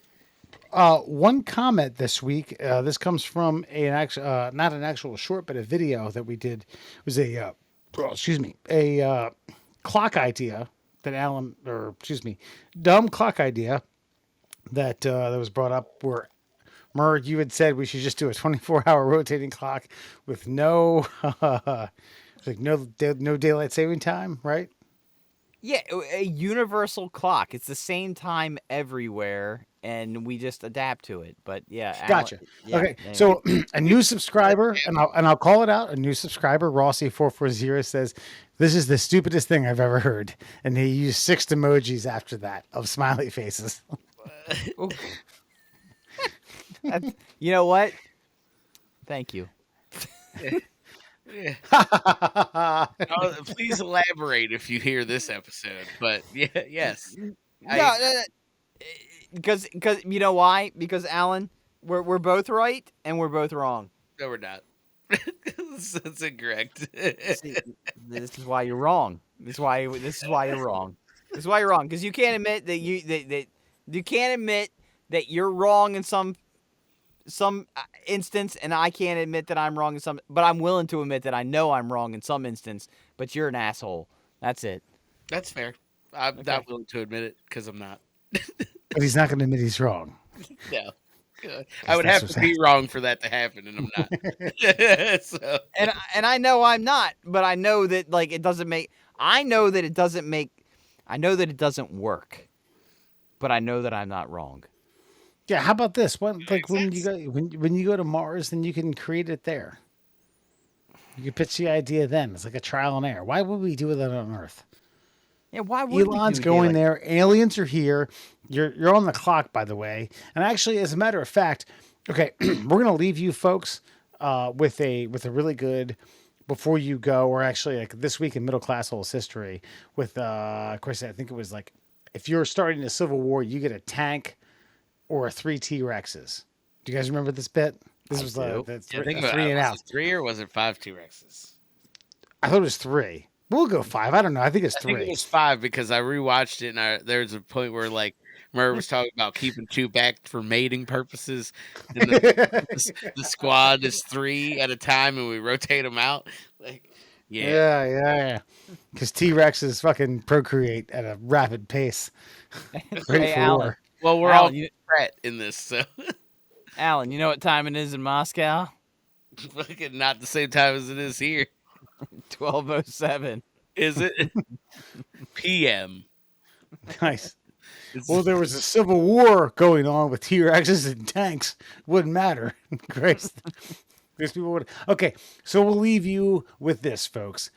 Speaker 1: One comment this week. This comes from not an actual short, but a video that we did. It was a clock idea that dumb clock idea that was brought up where Murr, you had said we should just do a 24-hour rotating clock with no daylight saving time, right?
Speaker 2: Yeah, a universal clock. It's the same time everywhere, and we just adapt to it. But yeah,
Speaker 1: gotcha. Okay, anyway. So a new subscriber, and I'll call it out. A new subscriber, Rossi440, says this is the stupidest thing I've ever heard, and he used 6 emojis after that of smiley faces.
Speaker 2: You know what? Thank you.
Speaker 3: Please elaborate if you hear this episode. But yes.
Speaker 2: Because you know why? Because Alan, we're both right and we're both wrong.
Speaker 3: No, we're not. That's incorrect.
Speaker 2: See, this is why you're wrong. This is why you're wrong. This is why you're wrong because you can't admit that you can't admit that you're wrong in some instance, and I can't admit that I'm wrong in some. But I'm willing to admit that I know I'm wrong in some instance. But you're an asshole. That's it.
Speaker 3: That's fair. I'm not willing to admit it because I'm not.
Speaker 1: But he's not going to admit he's wrong.
Speaker 3: No. I would
Speaker 1: that's
Speaker 3: have
Speaker 1: what's
Speaker 3: to be wrong for that to happen, and I'm not. So
Speaker 2: And I know I'm not, but I know that like it doesn't make. I know that it doesn't make. I know that it doesn't work, but I know that I'm not wrong.
Speaker 1: Yeah, how about this? When like
Speaker 3: makes
Speaker 1: when you
Speaker 3: sense.
Speaker 1: go when you go to Mars, then you can create it there. You can pitch the idea then. It's like a trial and error. Why would we do that on Earth?
Speaker 2: Yeah, why would we
Speaker 1: Elon's
Speaker 2: do
Speaker 1: going
Speaker 2: daylight?
Speaker 1: there. Aliens are here. You're on the clock, by the way. And actually, as a matter of fact, okay, we're gonna leave you folks with a really good before you go, or actually like this week in middle class holes history with of course I think it was like if you're starting a civil war, you get a tank or a three T Rexes. Do you guys remember this bit? This
Speaker 2: I
Speaker 1: was
Speaker 2: do.
Speaker 3: yeah, think
Speaker 1: a
Speaker 3: about
Speaker 1: three
Speaker 3: it.
Speaker 1: and
Speaker 3: Was
Speaker 1: out.
Speaker 3: it 3 or was it 5 T-Rexes?
Speaker 1: I thought it was three. We'll go five. I don't know. I think it's
Speaker 3: I think it
Speaker 1: three.
Speaker 3: was 5 because I rewatched it, and there was a point where like Murray was talking about keeping 2 back for mating purposes, and the squad is 3 at a time, and we rotate them out. Like, yeah,
Speaker 1: Yeah. Because T Rexes fucking procreate at a rapid pace. Ready
Speaker 2: Hey,
Speaker 1: for
Speaker 2: Alan.
Speaker 1: war.
Speaker 3: well, we're
Speaker 2: Alan,
Speaker 3: all
Speaker 2: you,
Speaker 3: Pratt in this, so
Speaker 2: Alan, you know what time it is in Moscow?
Speaker 3: fucking not the same time as it is here,
Speaker 2: 12:07.
Speaker 3: is it? PM.
Speaker 1: Nice.
Speaker 3: It's,
Speaker 1: Well, there was a civil war going on with T Rexes and tanks. Wouldn't matter. Christ. These people would. Okay, so we'll leave you with this, folks.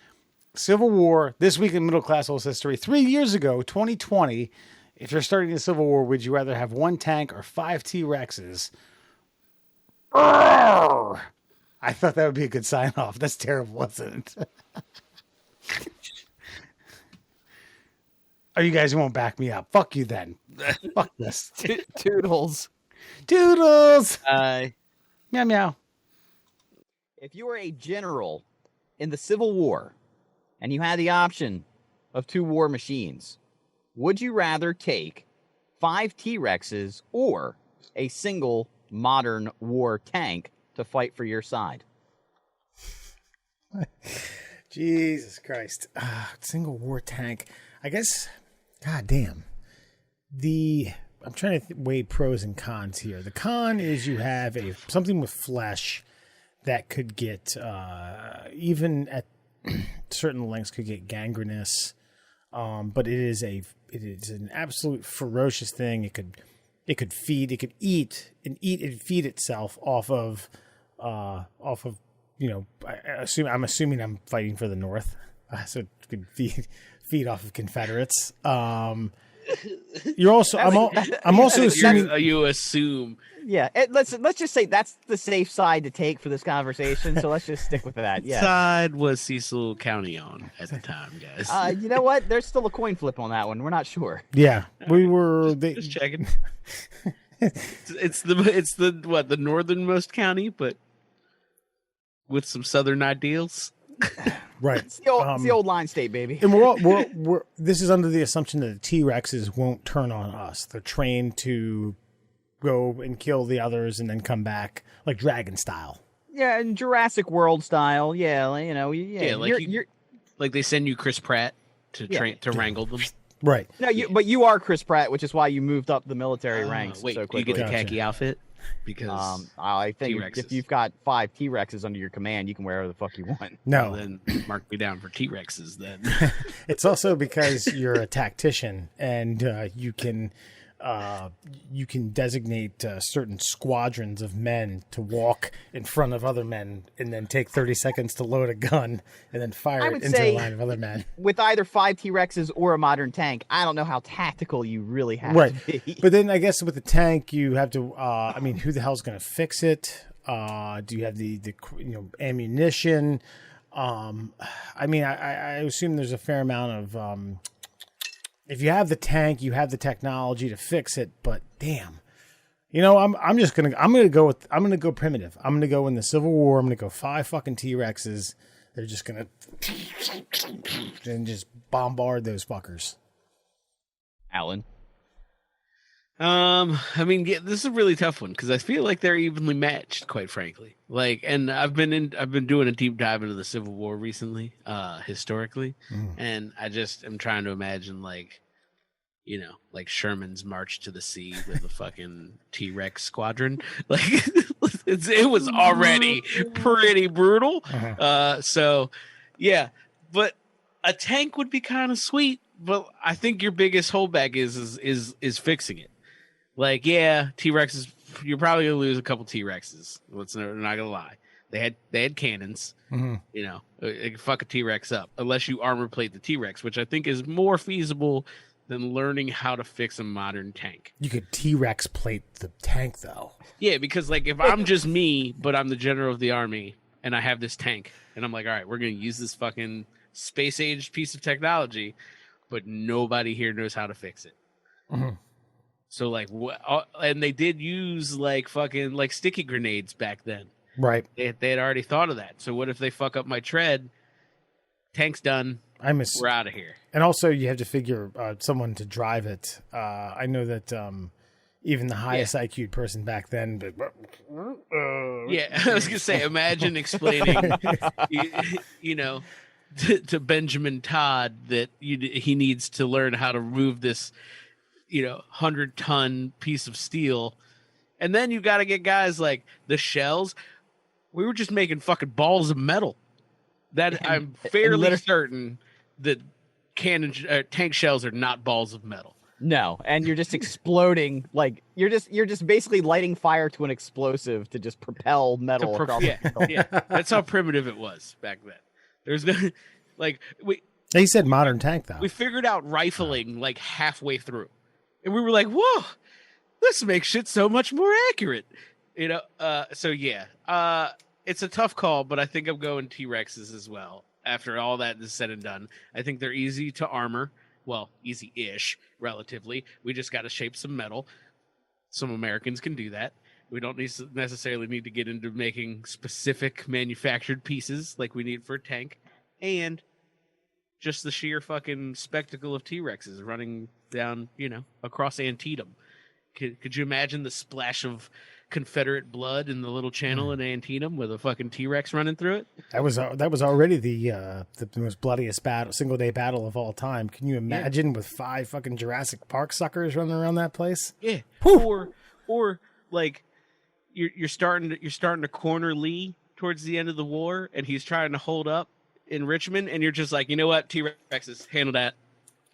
Speaker 1: Civil War, this week in middle class holes history. 3 years ago, 2020, if you're starting a civil war, would you rather have one tank or five T Rexes? I thought that would be a good sign off. That's terrible, wasn't it? Oh, you guys won't back me up. Fuck you then. Fuck this.
Speaker 2: Toodles.
Speaker 1: Doodles. Meow meow.
Speaker 2: If you were a general in the Civil War and you had the option of 2 war machines, would you rather take 5 T-Rexes or a single modern war tank to fight for your side?
Speaker 1: Jesus Christ. Single war tank. I guess, god damn. I'm trying to weigh pros and cons here. The con is you have something with flesh that could get, even at certain lengths, could get gangrenous. But it is an absolute ferocious thing. It could eat and feed itself off of, I'm assuming I'm fighting for the North, so it could feed off of Confederates. You're also, I'm also assuming
Speaker 3: you assume.
Speaker 2: Yeah, let's just say that's the safe side to take for this conversation. So let's just stick with that. Yeah.
Speaker 3: Side was Cecil County on at the time, guys?
Speaker 2: You know what? There's still a coin flip on that one. We're not sure.
Speaker 1: yeah, we were
Speaker 3: Just checking. It's the northernmost county, but with some southern ideals.
Speaker 1: right.
Speaker 2: It's the old line state, baby.
Speaker 1: And we're this is under the assumption that the T-Rexes won't turn on us. They're trained to go and kill the others and then come back like dragon style.
Speaker 2: Yeah, in Jurassic World style. Yeah,
Speaker 3: Like they send you Chris Pratt to train to wrangle them.
Speaker 1: Right.
Speaker 2: No, but you are Chris Pratt, which is why you moved up the military ranks
Speaker 3: Wait,
Speaker 2: so
Speaker 3: do
Speaker 2: quickly.
Speaker 3: you get the
Speaker 1: Gotcha.
Speaker 3: khaki outfit? Because
Speaker 2: I think
Speaker 3: T-Rexes.
Speaker 2: if you've got 5 T-Rexes under your command, you can wear whatever the fuck you want.
Speaker 1: No,
Speaker 3: then mark me down for T-Rexes then.
Speaker 1: it's also because you're a tactician and you can designate certain squadrons of men to walk in front of other men and then take 30 seconds to load a gun and then fire it into a line of other men.
Speaker 2: With either 5 T-Rexes or a modern tank, I don't know how tactical you really have
Speaker 1: Right.
Speaker 2: to be.
Speaker 1: But then I guess with the tank, you have to, who the hell's going to fix it? Do you have the ammunition? I assume there's a fair amount of, if you have the tank, you have the technology to fix it, but damn, I'm gonna go primitive. I'm gonna go in the Civil War. I'm gonna go 5 fucking T-Rexes. They're just gonna and just bombard those fuckers.
Speaker 2: Alan.
Speaker 3: This is a really tough one because I feel like they're evenly matched, quite frankly. And I've been doing a deep dive into the Civil War recently, historically, and I just am trying to imagine
Speaker 4: like Sherman's March to the Sea with the fucking T-Rex squadron. Like it was already pretty brutal. So yeah, but a tank would be kind of sweet. But I think your biggest holdback is fixing it. Like, yeah, T-Rexes, you're probably gonna lose a couple T-Rexes. Let's not gonna lie. They had cannons. It could fuck a T-Rex up unless you armor plate the T-Rex, which I think is more feasible than learning how to fix a modern tank.
Speaker 1: You could T-Rex plate the tank, though.
Speaker 4: Yeah, because like if I'm just me, but I'm the general of the army, and I have this tank, and I'm like, all right, we're gonna use this fucking space-age piece of technology, but nobody here knows how to fix it. So like, and they did use like fucking like sticky grenades back then.
Speaker 1: Right.
Speaker 4: They had already thought of that. So what if they fuck up my tread? Tank's done. We're out of here.
Speaker 1: And also, you have to figure someone to drive it. I know that even the highest IQ person back then.
Speaker 4: Yeah, I was gonna say, imagine explaining, to Benjamin Todd that he needs to learn how to move this, 100-ton piece of steel, and then you've got to get guys like the shells. We were just making fucking balls of metal. I'm fairly certain that tank shells are not balls of metal.
Speaker 2: No, and you're just exploding, like you're just basically lighting fire to an explosive to just propel metal across the field.
Speaker 4: Yeah. That's how primitive it was back then. There's no
Speaker 1: He said modern tank, though.
Speaker 4: We figured out rifling like halfway through, and we were like, "Whoa, this makes shit so much more accurate." So yeah, it's a tough call, but I think I'm going T-Rexes as well. After all that is said and done, I think they're easy to armor. Well, easy-ish, relatively. We just got to shape some metal. Some Americans can do that. We don't necessarily need to get into making specific manufactured pieces like we need for a tank. And just the sheer fucking spectacle of T-Rexes running down, across Antietam. Could you imagine the splash of Confederate blood in the little channel in Antietam with a fucking T-Rex running through it?
Speaker 1: That was already the most bloodiest single day battle of all time. Can you imagine with 5 fucking Jurassic Park suckers running around that place?
Speaker 4: Yeah. Or like you're starting to corner Lee towards the end of the war, and he's trying to hold up in Richmond, and you're just like, you know what, T-Rexes, handle that.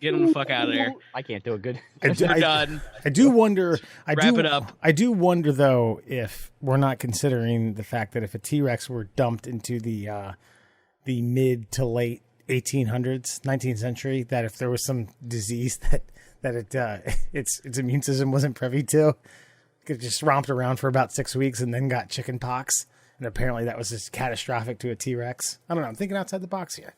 Speaker 4: Get them the fuck out of there.
Speaker 2: I can't do it good.
Speaker 4: They're done.
Speaker 1: I do wonder.
Speaker 4: Wrap it up.
Speaker 1: I do wonder, though, if we're not considering the fact that if a T-Rex were dumped into the mid to late 1800s, 19th century, that if there was some disease that its immune system wasn't privy to, it just romped around for about 6 weeks and then got chicken pox, and apparently that was just catastrophic to a T-Rex. I don't know. I'm thinking outside the box here.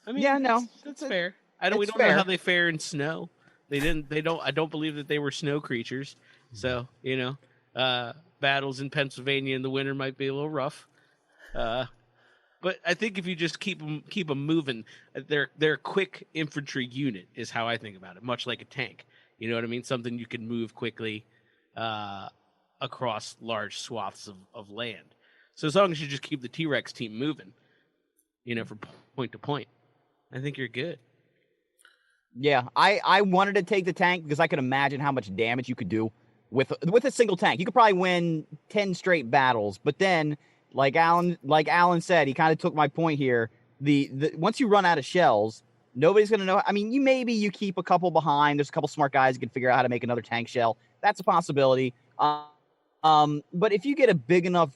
Speaker 4: I mean,
Speaker 2: yeah, no,
Speaker 4: that's fair. We don't
Speaker 2: fair.
Speaker 4: know how they fare in snow. I don't believe that they were snow creatures. So, battles in Pennsylvania in the winter might be a little rough. But I think if you just keep them moving, they're a quick infantry unit is how I think about it, much like a tank. You know what I mean? Something you can move quickly across large swaths of land. So as long as you just keep the T-Rex team moving, from point to point, I think you're good.
Speaker 2: Yeah, I wanted to take the tank because I could imagine how much damage you could do with a single tank. You could probably win 10 straight battles, but then, like Alan said, he kind of took my point here. The once you run out of shells, nobody's gonna know. I mean, you keep a couple behind. There's a couple smart guys who can figure out how to make another tank shell. That's a possibility. But if you get a big enough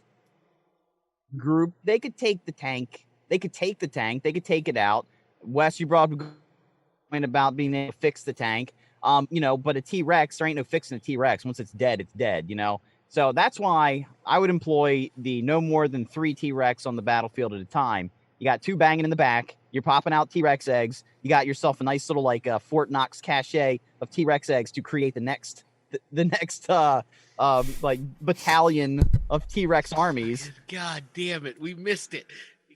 Speaker 2: group, they could take the tank. They could take it out. Wes, you brought up about being able to fix the tank, but a T-Rex, there ain't no fixing a T-Rex. Once it's dead, So that's why I would employ the no more than 3 T-Rex on the battlefield at a time. You got 2 banging in the back. You're popping out T-Rex eggs. You got yourself a nice little Fort Knox cache of T-Rex eggs to create the next battalion of T-Rex armies.
Speaker 4: God damn it, we missed it.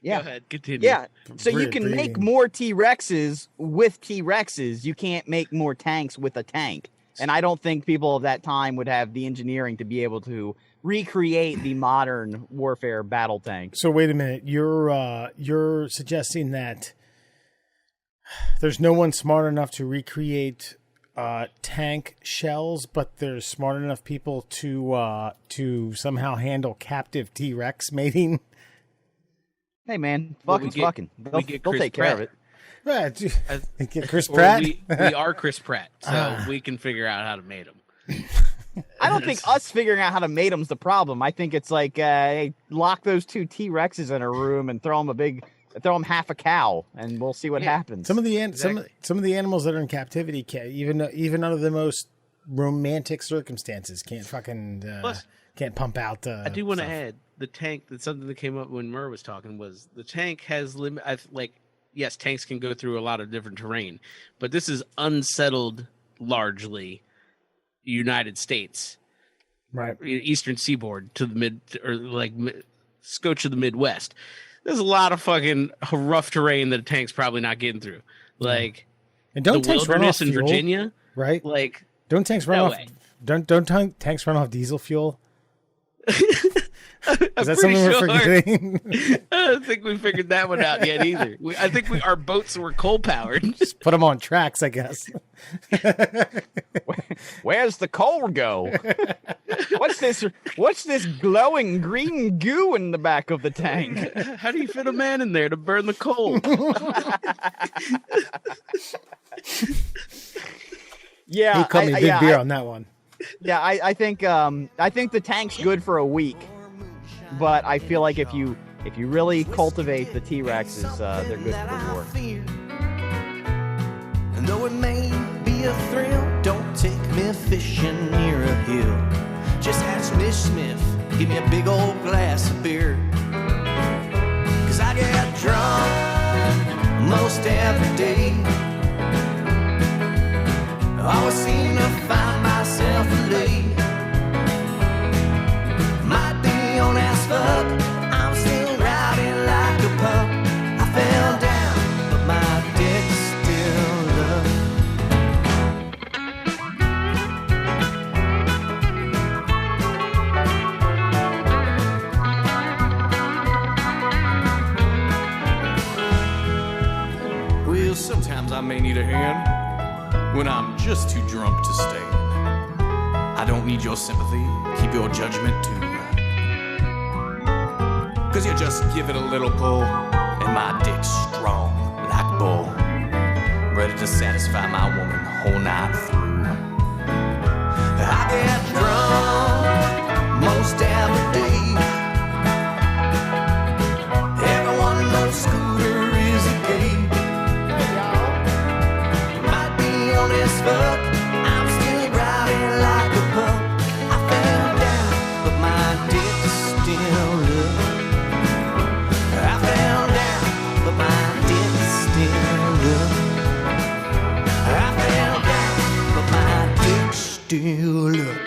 Speaker 2: Yeah.
Speaker 4: Go ahead, continue.
Speaker 2: Yeah, so you can make more T-Rexes with T-Rexes. You can't make more tanks with a tank. And I don't think people of that time would have the engineering to be able to recreate the modern warfare battle tank.
Speaker 1: So wait a minute, you're suggesting that there's no one smart enough to recreate tank shells, but they're smart enough people to somehow handle captive T-Rex mating.
Speaker 2: Hey man,
Speaker 4: Well,
Speaker 2: fucking
Speaker 4: we
Speaker 2: fucking.
Speaker 4: get
Speaker 2: They'll
Speaker 4: Chris
Speaker 2: take care of
Speaker 4: Pratt.
Speaker 2: it.
Speaker 1: Right, get Chris
Speaker 4: Or
Speaker 1: Pratt.
Speaker 4: we are Chris Pratt, so we can figure out how to mate him.
Speaker 2: I don't think us figuring out how to mate them's the problem. I think it's like, hey, lock those 2 T-Rexes in a room and throw them half a cow, and we'll see what happens.
Speaker 1: Some of the
Speaker 4: Exactly.
Speaker 1: some of the animals that are in captivity can't even under the most romantic circumstances can't fucking
Speaker 4: Plus,
Speaker 1: can't pump out.
Speaker 4: I do want to add the tank. That's something that came up when Murr was talking. Was the tank has limit? Yes, tanks can go through a lot of different terrain, but this is unsettled largely United States,
Speaker 1: right.
Speaker 4: Eastern Seaboard to the scotch of the Midwest. There's a lot of fucking rough terrain that a tank's probably not getting through. Like
Speaker 1: And don't
Speaker 4: the
Speaker 1: tanks run off
Speaker 4: wilderness in
Speaker 1: fuel,
Speaker 4: Virginia,
Speaker 1: right?
Speaker 4: like
Speaker 1: Don't tanks run
Speaker 4: no
Speaker 1: off?
Speaker 4: way.
Speaker 1: Don't tanks run off diesel fuel?
Speaker 4: I'm
Speaker 1: Is that
Speaker 4: pretty
Speaker 1: something we're
Speaker 4: sure.
Speaker 1: forgetting?
Speaker 4: I don't think we figured that one out yet either. I think our boats were coal powered.
Speaker 1: Just put them on tracks, I guess.
Speaker 2: Where's the coal go? What's this glowing green goo in the back of the tank?
Speaker 4: How do you fit a man in there to burn the coal?
Speaker 2: Yeah,
Speaker 1: He called me big
Speaker 2: yeah,
Speaker 1: beer on that one.
Speaker 2: Yeah, I think the tank's good for a week, but I feel like if you really cultivate the T-Rexes, they're good for war.
Speaker 5: And though it may be a thrill, don't take me fishing near a hill. Just ask Miss Smith, give me a big old glass of beer. 'Cause I get drunk most every day. I always seem to find myself late. Might be on as fuck, I'm still riding like a pup. I fell down, but my dick's still up. Well, sometimes I may need a hand when I'm just too drunk to stand. I don't need your sympathy, keep your judgment too. 'Cause you just give it a little pull, and my dick's strong like bull, ready to satisfy my woman whole night through. I get drunk most every day. Everyone knows Scooter is a gay. Might be on as fuck, I'm still riding like a pup. I fell down, but my dick's still up. I fell down, but my dick's still up. I fell down, but my dick's still up.